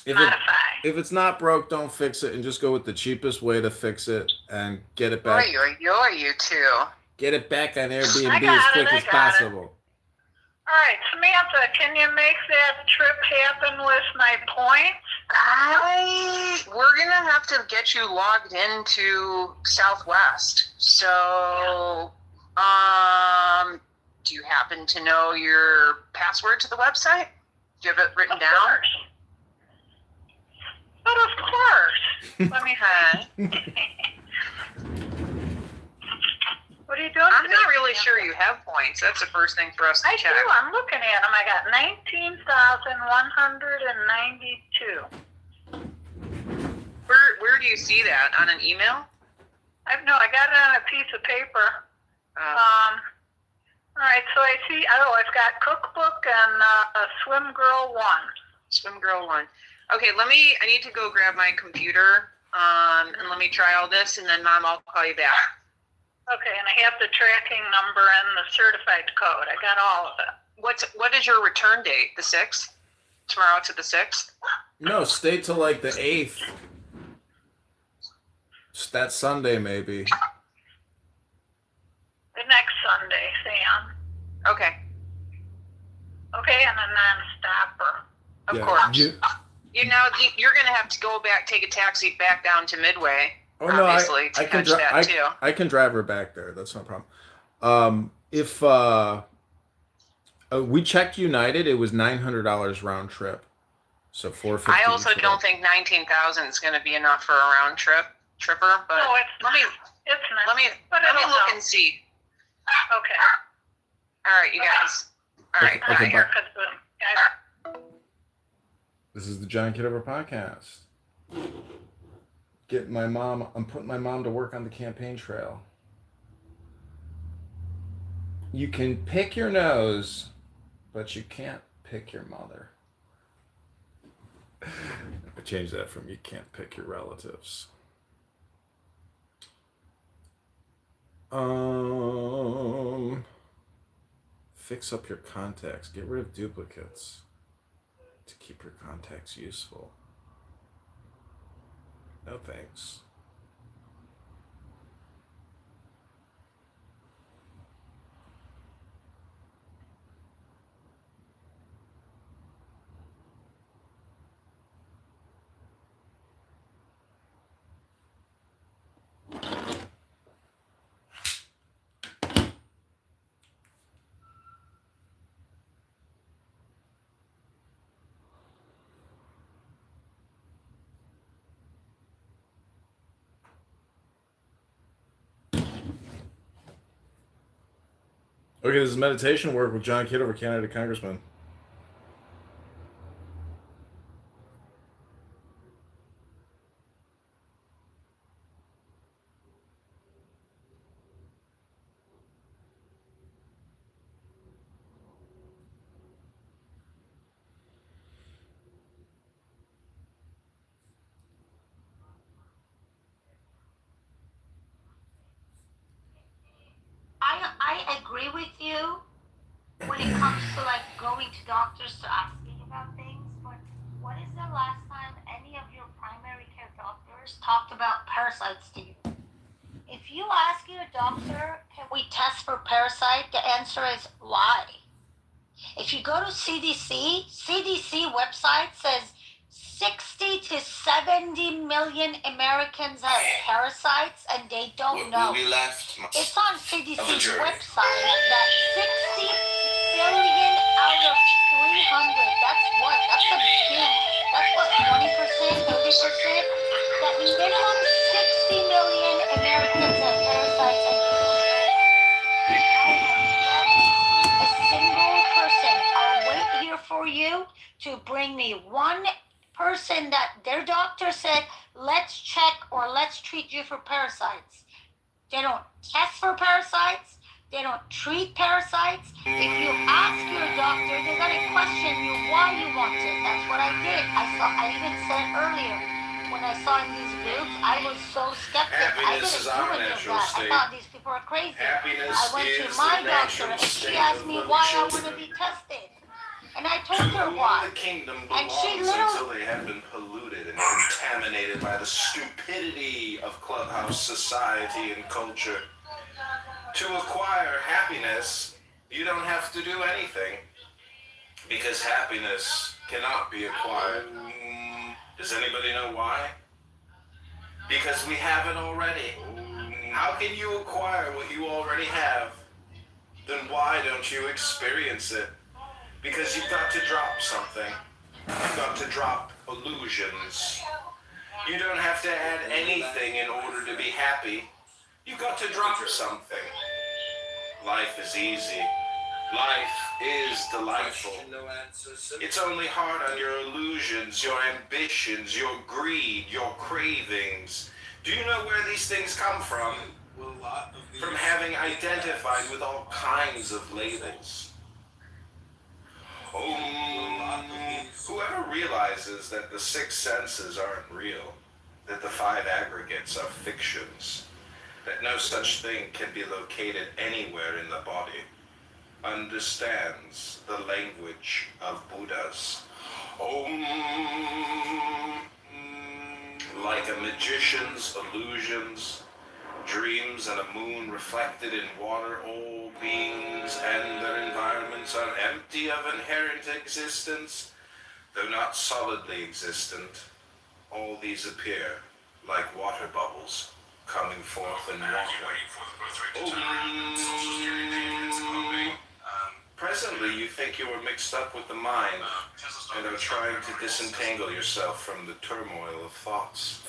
to modify. If it's not broke, don't fix it, and just go with the cheapest way to fix it and get it back. You two. Get it back on Airbnb as quick as possible. All right, Samantha, can you make that trip happen with my points? We're gonna have to get you logged into Southwest. So, do you happen to know your password to the website? Do you have it written down? Course. But of course. Let me see. What are you doing? I'm not really sure you have points. That's the first thing for us to check. I do. I'm looking at them. I got 19,192. Where do you see that? On an email? I got it on a piece of paper. All right, so I see. I've got cookbook and Swim Girl 1. Swim Girl 1. Okay, I need to go grab my computer and let me try all this, and then Mom, I'll call you back. Okay, and I have the tracking number and the certified code. I got all of it. What is your return date? The 6th? Tomorrow to the 6th? No, stay till like the 8th. Just that Sunday, maybe. The next Sunday, Sam. Okay. Okay, and a non-stopper. Of course. You're going to have to go back, take a taxi back down to Midway. Oh no, obviously, to catch that too. I can drive her back there. That's no problem. If we checked United, it was $900 round trip, so $450. I also don't think 19,000 is going to be enough for a round tripper. But No, let me look and see. Okay. All right, you guys. All right. Okay, bye. bye. Guys. This is the John Kitover podcast. I'm putting my mom to work on the campaign trail. You can pick your nose, but you can't pick your mother. I changed that from you can't pick your relatives. Fix up your contacts. Get rid of duplicates to keep your contacts useful. No thanks. Okay, this is meditation work with John Kitover, candidate Congressman. I agree with you when it comes to like going to doctors to asking about things, but when is the last time any of your primary care doctors talked about parasites to you? If you ask your doctor, can we test for parasite? The answer is why? If you go to CDC website says 60 to 70 million Americans have parasites and they don't know. We left. It's on CDC's website that 60 billion out of 300. That's what? That's a big. That's what, 20%, 30%? That minimum 60 million Americans have parasites and a single person. I'll wait here for you to bring me one person that their doctor said, let's check or let's treat you for parasites. They don't test for parasites. They don't treat parasites. If you ask your doctor, they're going to question you why you want it. That's what I did. I even said earlier, when I saw in these groups, I was so skeptical. I didn't do any of that. I thought these people are crazy. I went to my doctor and she asked me why I want to be tested. And I told her why. The kingdom And she belongs until literally... they have been polluted and contaminated by the stupidity of clubhouse society and culture. To acquire happiness, you don't have to do anything, because happiness cannot be acquired. Does anybody know why? Because we have it already. How can you acquire what you already have? Then why don't you experience it? Because you've got to drop something. You've got to drop illusions. You don't have to add anything in order to be happy. You've got to drop something. Life is easy. Life is delightful. It's only hard on your illusions, your ambitions, your greed, your cravings. Do you know where these things come from? From having identified with all kinds of labels. Whoever realizes that the 6 senses aren't real, that the 5 aggregates are fictions, that no such thing can be located anywhere in the body, understands the language of Buddhas. Om, like a magician's illusions, dreams and a moon reflected in water, all beings and their environments are empty of inherent existence, though not solidly existent. All these appear like water bubbles coming forth in water. Presently, you think you are mixed up with the mind and are trying to disentangle yourself from the turmoil of thoughts.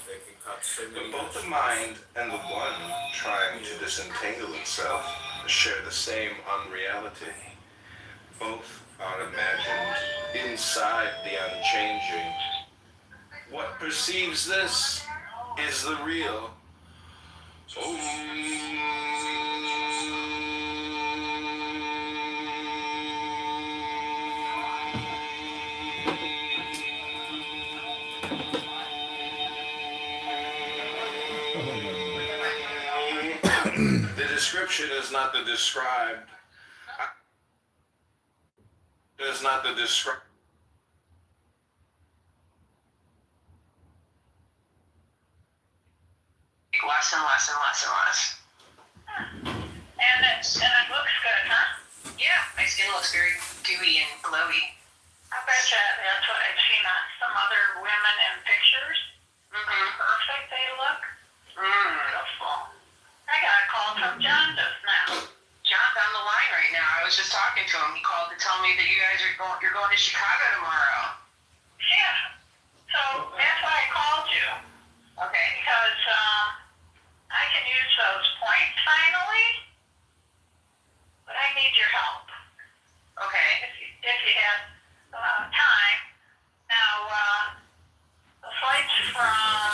But both the mind and the one trying to disentangle itself share the same unreality. Both are imagined inside the unchanging. What perceives this is the real. The description is not the described. Is not the described. Less and less and less and less. And it looks good, huh? Yeah, my skin looks very dewy and glowy. I bet you that's what I've seen on some other women in pictures. Mm-hmm. Perfect they look. Beautiful. I got a call from John just now. John's on the line right now. I was just talking to him. He called to tell me that you're going to Chicago tomorrow. Yeah. So that's why I called you. Okay. Because I can use those points finally, but I need your help. Okay. If you have time. Now, the flights from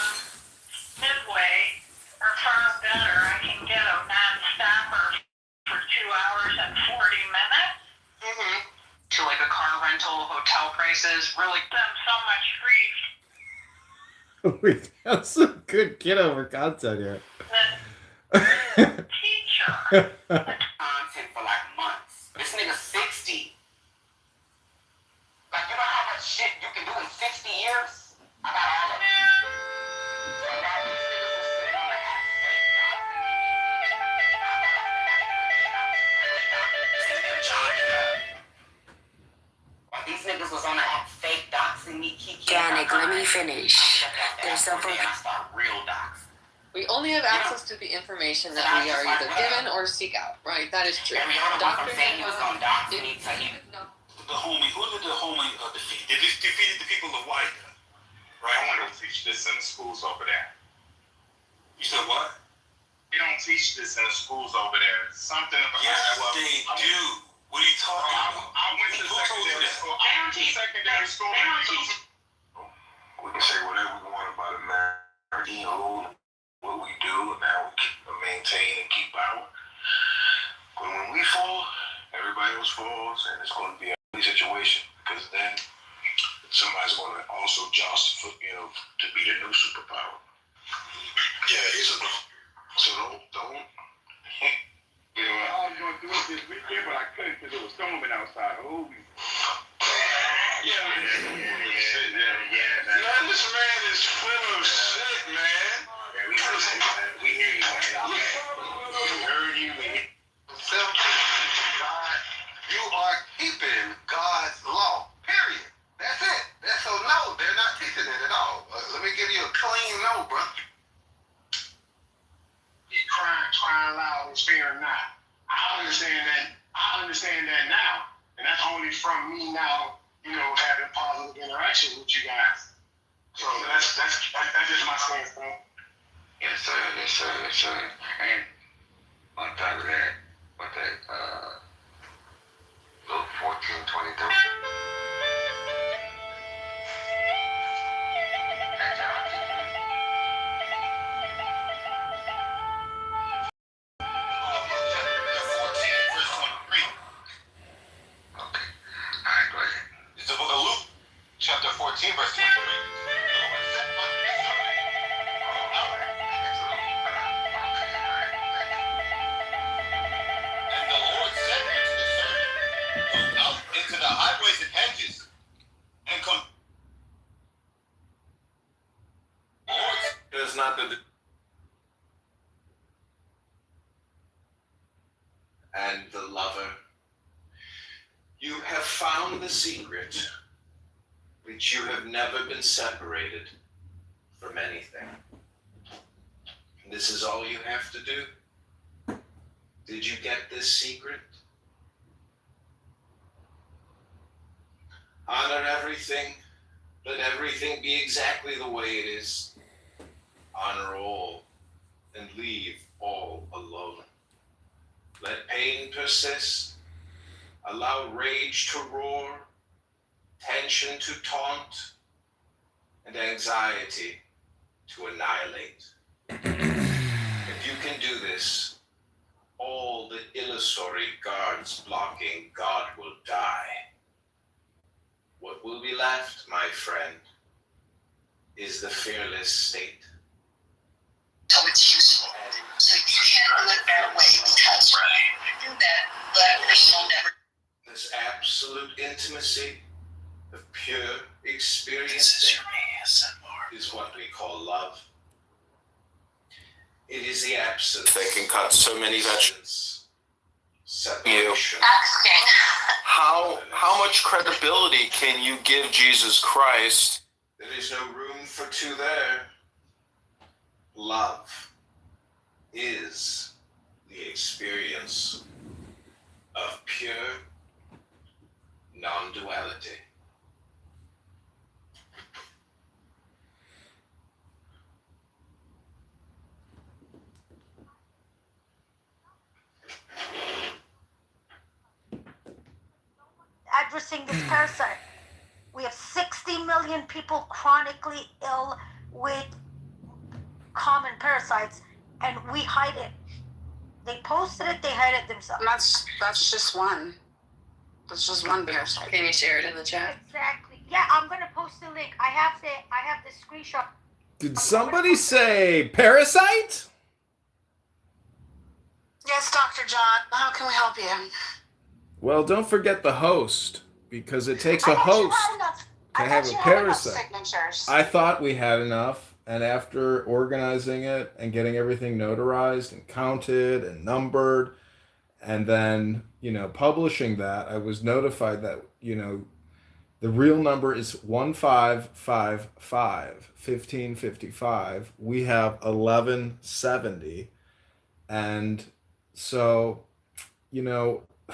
Midway are far better. I can get a non-stopper for 2 hours and 40 minutes. Mm-hmm. To like a car rental, hotel prices, really. Them so much grief. We have some good Kitover content here. The teacher. Content for like months. This nigga 60. Like, you know how much shit you can do in 60 years? I got all of it. So now these niggas will sit on the app fake doxing. These niggas was on the app fake doxing me, Kiki. Janik, let me finish. There's something. And I start real dox. We only have access to the information that we are either given or seek out, right? That is true. Doctor saying he was going to dox me. The homie, who did the homie defeat? It defeated the people of White, right? I want to teach this in the schools over there. You said what? They don't teach this in the schools over there. Something about they do. What are you talking about? I went to secondary school. I went to secondary school. We can say whatever we want about America, what we do, and how we maintain and keep power. But when we fall, everybody else falls, and it's going to be a situation, because then somebody's going to also jostle for, to be the new superpower. Yeah, so don't. I was going to do it this weekend, but I couldn't because it was storming outside. Oh, this man is full of shit, man. We hear you, man. We heard you, man. You are keeping God's law, period. That's it. So no, they're not teaching it at all. Let me give you a clean no, bro. Crying loud and sparing not. I understand that now. And that's only from me now, having positive interaction with you guys. So that's just my stance, bro. Yes, sir. And on top of that, Luke 14:23. Chapter 14, verse 23. And the Lord said unto the servant, and the lover. You have found the secret, which you have never been separated from anything. And this is all you have to do. Did you get this secret? Honor everything. Let everything be exactly the way it is. Honor all and leave all alone. Let pain persist. Allow rage to roar, tension to taunt, and anxiety to annihilate. If you can do this, all the illusory guards blocking God will die. What will be left, my friend, is the fearless state. So it's useful. So you can't live that way because when you do that person will never. This absolute intimacy of pure experience is what we call love. It is the absence that can cut so many vegetables. Separation. How much credibility can you give Jesus Christ? There is no room for two there. Love is the experience of pure non-duality. Addressing this parasite. We have 60 million people chronically ill with common parasites, and we hide it. They posted it, they hide it themselves. That's just one. That's just one parasite. Can you share it in the chat? Exactly. Yeah, I'm gonna post the link. I have the screenshot. Did somebody say parasite? Yes, Dr. John. How can we help you? Well, don't forget the host, because it takes a host to have a parasite. I thought we had enough, and after organizing it and getting everything notarized and counted and numbered, and then, publishing that, I was notified that, the real number is 1555. We have 1170. And so,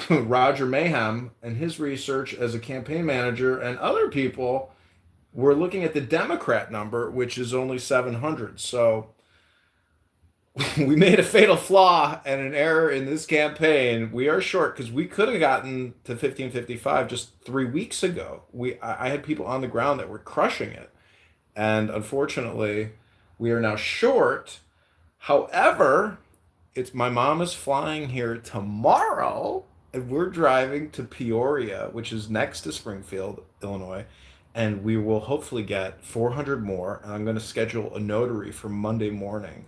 Roger Mayhem and his research as a campaign manager and other people were looking at the Democrat number, which is only 700. So we made a fatal flaw and an error in this campaign. We are short because we could have gotten to 1555 just 3 weeks ago. I had people on the ground that were crushing it. And unfortunately, we are now short. However, my mom is flying here tomorrow, and we're driving to Peoria, which is next to Springfield, Illinois, and we will hopefully get 400 more. And I'm going to schedule a notary for Monday morning,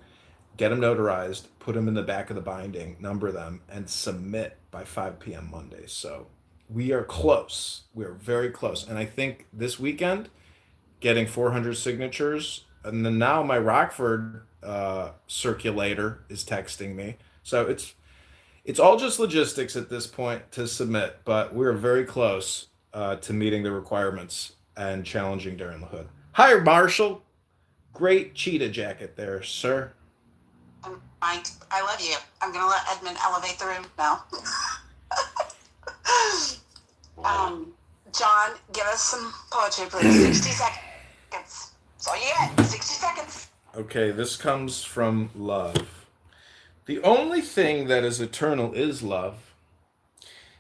get them notarized, put them in the back of the binding, number them, and submit by 5 p.m. Monday. So we are close. We are very close. And I think this weekend, getting 400 signatures, and then now my Rockford circulator is texting me. So it's all just logistics at this point to submit, but we're very close to meeting the requirements and challenging Darren LaHood. Hi, Marshall. Great cheetah jacket there, sir. Mike, I love you. I'm going to let Edmund elevate the room now. John, give us some poetry, please. 60 seconds. That's all you get. 60 seconds. Okay, this comes from love. The only thing that is eternal is love.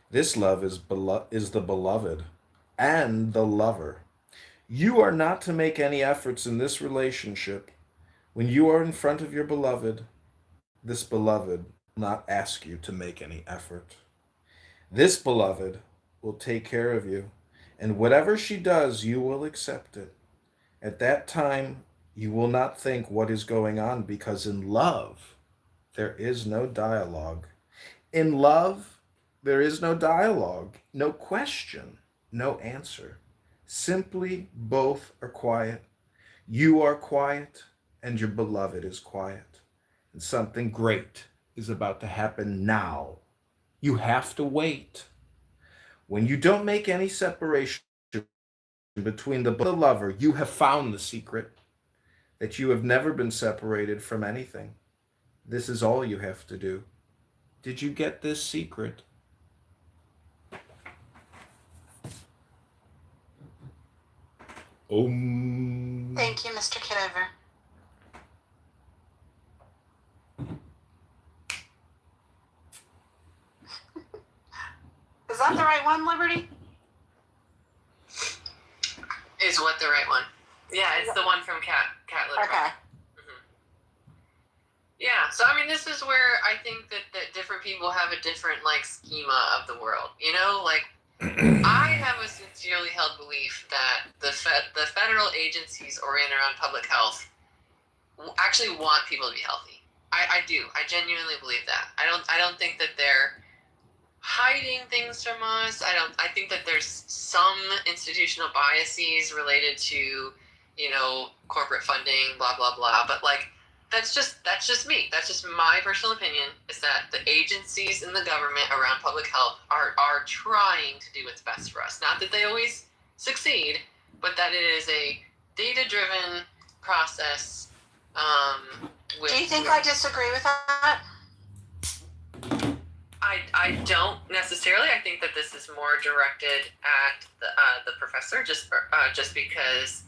This love is the beloved and the lover. You are not to make any efforts in this relationship. When you are in front of your beloved, this beloved will not ask you to make any effort. This beloved will take care of you, and whatever she does, you will accept it. At that time, you will not think what is going on, because in love, there is no dialogue. In love, there is no dialogue, no question, no answer. Simply both are quiet. You are quiet, and your beloved is quiet. And something great is about to happen now. You have to wait. When you don't make any separation between the lover, you have found the secret that you have never been separated from anything. This is all you have to do. Did you get this secret? Thank you, Mr. Kitover. Is that the right one, Liberty? Is what the right one? Yeah, it's the one from Cat Literal. Okay. Yeah, so I mean, this is where I think that different people have a different like schema of the world. You know, like I have a sincerely held belief that the federal agencies oriented around public health actually want people to be healthy. I do. I genuinely believe that. I don't think that they're hiding things from us. I think that there's some institutional biases related to, you know, corporate funding, blah blah blah. But like that's just me. That's just my personal opinion, is that the agencies in the government around public health are trying to do what's best for us. Not that they always succeed, but that it is a data-driven process. Do you think I disagree with that? I don't necessarily. I think that this is more directed at the professor, just because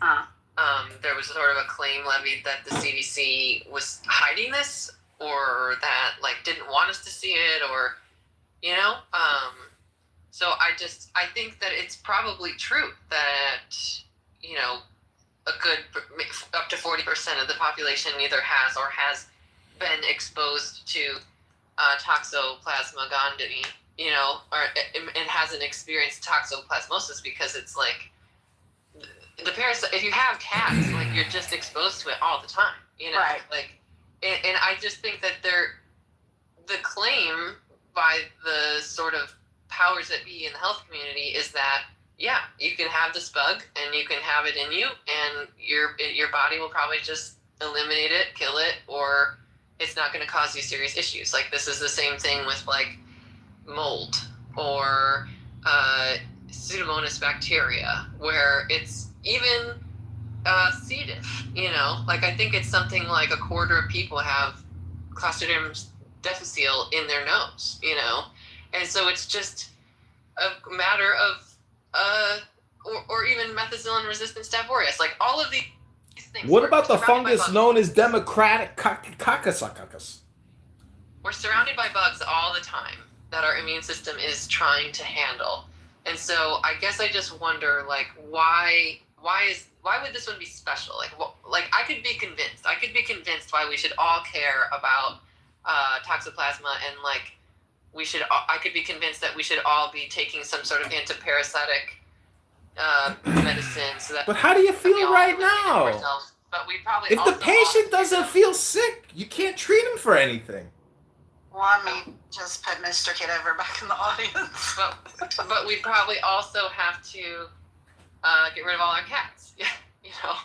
there was sort of a claim levied that the CDC was hiding this, or that like didn't want us to see it, or you know. So I think that it's probably true that, you know, a good up to 40% of the population either has or has been exposed to Toxoplasma gondii, you know, and hasn't experienced toxoplasmosis, because it's like the parasite. If you have cats, like you're just exposed to it all the time, you know. Right. Like, and I just think that the claim by the sort of powers that be in the health community is that, yeah, you can have this bug and you can have it in you, and your body will probably just eliminate it, kill it, or it's not going to cause you serious issues. Like, this is the same thing with like mold or Pseudomonas bacteria, where it's even C. diff, you know. Like, I think it's something like a quarter of people have Clostridium difficile in their nose, you know. And so it's just a matter of or even methicillin-resistant Staph aureus. Like, all of these things. What about the fungus known as Democratic coccus? We're surrounded by bugs all the time that our immune system is trying to handle. And so I guess I just wonder, like, why would this one be special? Like I could be convinced why we should all care about Toxoplasma, and like I could be convinced that we should all be taking some sort of antiparasitic medicine. So that. But how do you feel right now? But we probably if the patient doesn't feel sick, you can't treat him for anything. Want me just put Mr. Kitover back in the audience? But we probably also have to get rid of all our cats. You know,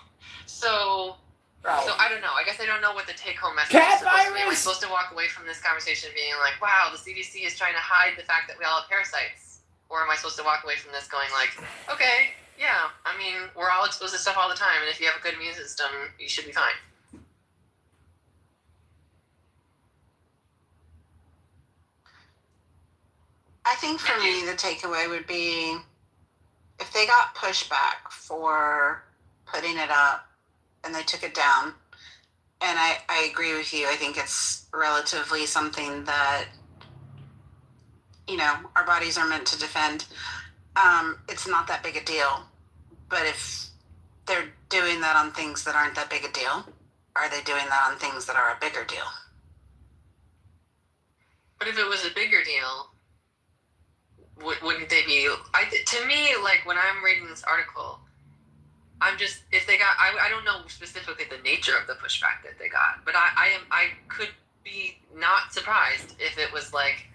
so. Right. So I don't know. I guess I don't know what the take-home message is supposed to be. Am I supposed to walk away from this conversation being like, wow, the CDC is trying to hide the fact that we all have parasites? Or am I supposed to walk away from this going like, okay, yeah, I mean, we're all exposed to stuff all the time, and if you have a good immune system, you should be fine. I think for me, the takeaway would be if they got pushback for putting it up and they took it down, and I agree with you. I think it's relatively something that, you know, our bodies are meant to defend. It's not that big a deal. But if they're doing that on things that aren't that big a deal, are they doing that on things that are a bigger deal? But if it was a bigger deal, wouldn't they be? To me, like, when I'm reading this article, I'm just, if they got, I don't know specifically the nature of the pushback that they got, but I could be not surprised if it was like,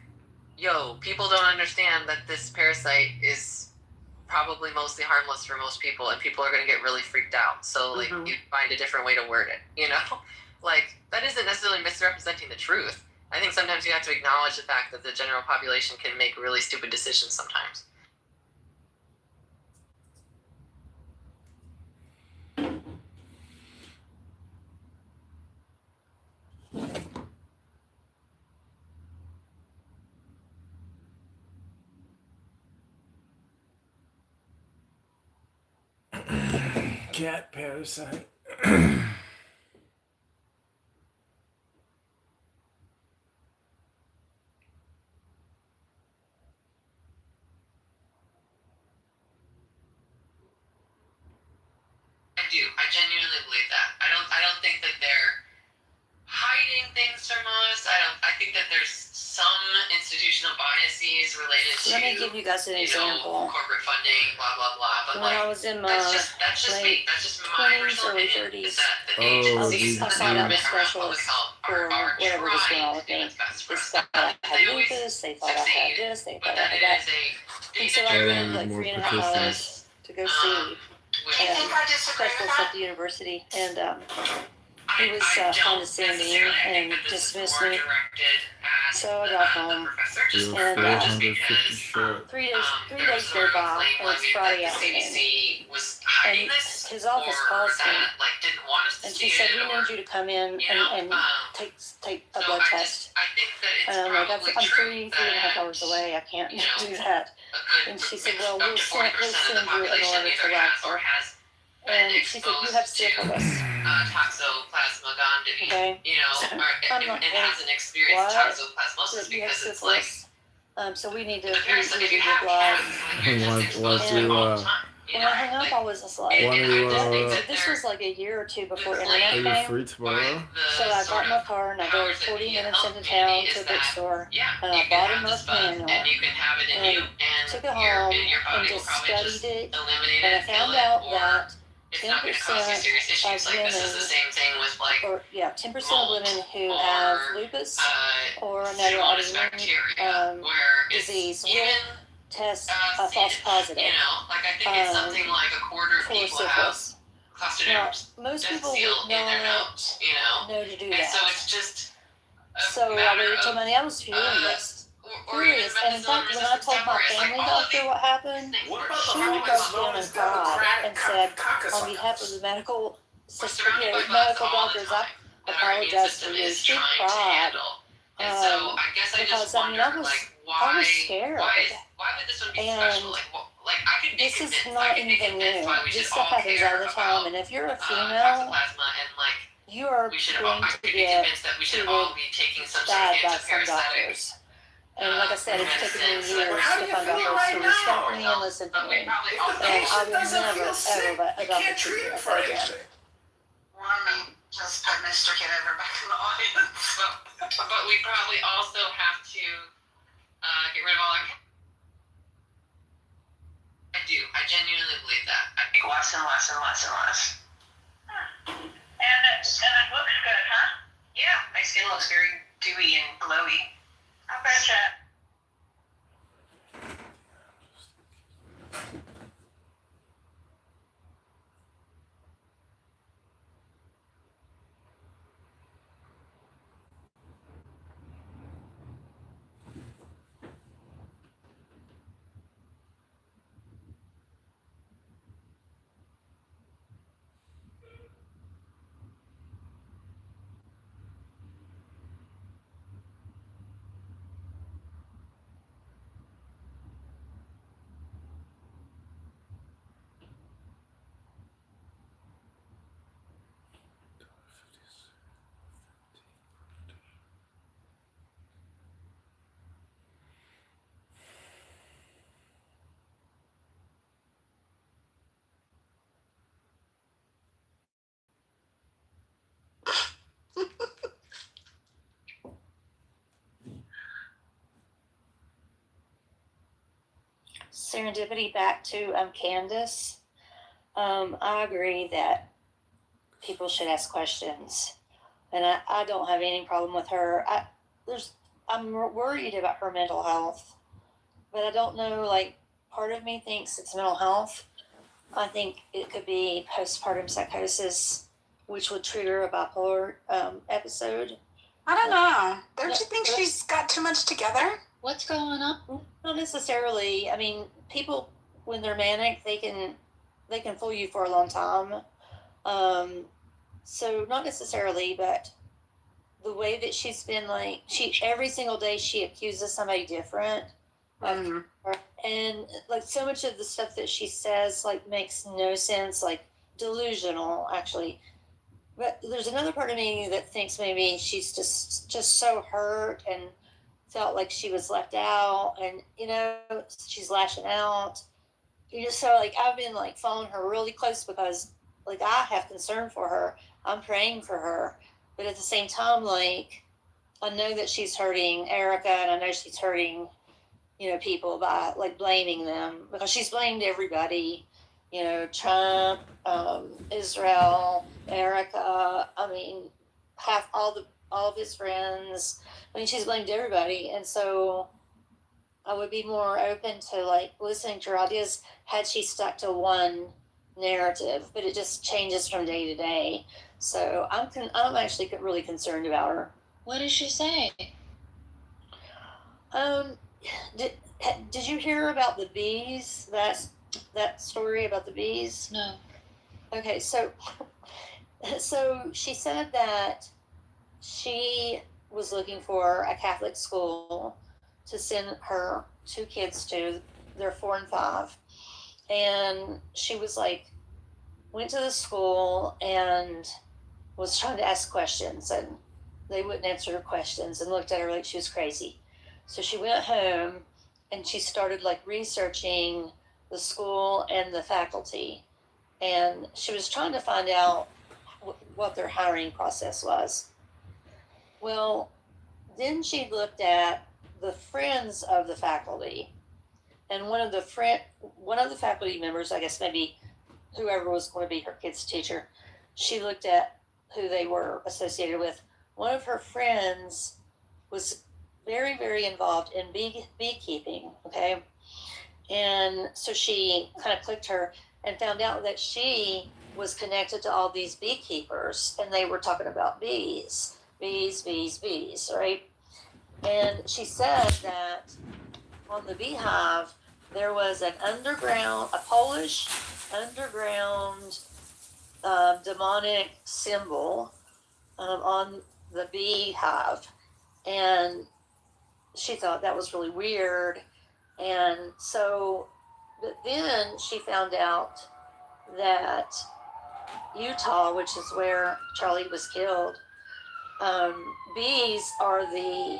yo, people don't understand that this parasite is probably mostly harmless for most people, and people are going to get really freaked out. So, like, you find a different way to word it, you know? Like, that isn't necessarily misrepresenting the truth. I think sometimes you have to acknowledge the fact that the general population can make really stupid decisions sometimes. Cat parasite. I do. I genuinely believe that. I don't think that they're hiding things from us. I think that there's some institutional biases related to, Let me give you guys an example. Corporate funding, blah blah blah. But when I was in my that's just me. That's just my 20s, personal early opinion. 30s, Is that the Oh, agencies I and the found out the government around public specialists health for are whatever was going on trying with to do me. what's best for They us. thought I had They always lupus, they thought I had succeed, this, they but thought I then had it that. is a And so I data-driven drove like more 3.5 participants. hours to go see which a think I disagree with specialist that? at the university, and he was I don't condescending necessarily. I think and that this is dismissed more me. directed at So I got the home, professor, just You're and just 450 because short. 3 there days was go sort of a by, claim and it's levied Friday that the afternoon. CDC was hiding And this, his office or calls me, that like didn't want us to and see she said, it, "We or need you to come in you know, and take a so blood I test." just I think that it's And I'm like, probably I'm true 3.5 that hours away. I can't you know, do that. a good And she said, mix, "Well, up to 40% we'll of the send you an population order either for has or Labcorp." has been And she said, "You have exposed to syphilis." toxoplasma gondii, Okay. you know, So or, I'm and, like, and "Well, hasn't experienced what? toxoplasmosis That you have because it's like syphilis. So we need to the parents that if redo you your have blood." cats, like you're just What exposed to it do, all the time. You When know, I hung up, like, I was just like, Want and to, I just think that this they're was like a year or two the before claim internet are you came. free tomorrow? So I got in my car and I drove powers that 40 be in minutes health into community town to is a that bookstore, yeah, and you I can bought a have this Merck bug manual and you can have it in you, and and took it your home your and body will just probably studied just it. eliminate And I it, kill found it, out or that it's not going to cause you 10% serious issues. of Like this is the women, same thing with like 10% of mold women who or have lupus or another Pseudomonas autoimmune bacteria, where it's disease will even test a false positive you know, like I think it's something like a quarter of for people have syphilis. Now, clostridiums most people difficile would in their nose, you know, know to do and that. so it's just a So I matter waited till of Monday. I was furious. or even Furious. And in fact, when I methicillin-resistant told my staph aureus, like family all of doctor these what happened, things What were about the she famous broke known down as and cried Democratic and said, caucus? on behalf of the medical we're surrounded by bugs medical all the doctors, time I that our immune apologize system for you. is She trying to cried. handle. And so I guess I Because just wonder, I was like, I was scared. why would this one be special? And Like I could be this is convinced. I not could be anything convinced new. why we This should stuff all happens care all the about time. And if you're a female, toxoplasma and like you are we should all, going I to could be get convinced that we should treated all be taking some sort bad of by some antiparasitic doctors. And like I said, it's taken me medicine. years How to do you find feel doctors right who respect now? me and listen to But we me. probably If the also And I patient will doesn't never, feel sick, ever let a you doctor can't treat treat me him for again. anything. Let me just put Mr. Kitover back in the audience. but we probably also have to get rid of all our. I do. I genuinely believe that. I think less and less and less and less. And it looks good, huh? Yeah, my skin looks very dewy and glowy. I betcha. Serendipity back to Candace. I agree that people should ask questions, and I don't have any problem with her. I'm worried about her mental health, but I don't know. Like, part of me thinks it's mental health. I think it could be postpartum psychosis, which would trigger a bipolar episode. I don't know. Don't you think she's got too much together? What's going on? Not necessarily. I mean, people when they're manic, they can fool you for a long time. So not necessarily, but the way that she's been like, she every single day she accuses somebody different. Mm. And like so much of the stuff that she says like makes no sense, like delusional actually. But there's another part of me that thinks maybe she's just so hurt and felt like she was left out, and she's lashing out. So like I've been like following her really close because like I have concern for her. I'm praying for her, but at the same time, like I know that she's hurting Erica, and I know she's hurting people by like blaming them because she's blamed everybody. Trump, Israel, Erica. I mean, half all of his friends. I mean, she's blamed everybody, and so I would be more open to like listening to her ideas had she stuck to one narrative, but it just changes from day to day. So I'm actually really concerned about her. What did she say? Um, did you hear about the bees? That story about the bees? No. Okay, so she said that she was looking for a Catholic school to send her two kids to. They're 4 and 5, and she was like, went to the school and was trying to ask questions, and they wouldn't answer her questions and looked at her like she was crazy. So she went home and she started like researching the school and the faculty, and she was trying to find out what their hiring process was. Well, then she looked at the friends of the faculty, and one of the faculty members, I guess maybe whoever was going to be her kid's teacher, she looked at who they were associated with. One of her friends was very, very involved in beekeeping, okay? And so she kind of clicked her and found out that she was connected to all these beekeepers, and they were talking about bees, right? And she said that on the beehive, there was a Polish underground demonic symbol on the beehive, and she thought that was really weird. And so, but then she found out that Utah, which is where Charlie was killed, bees are the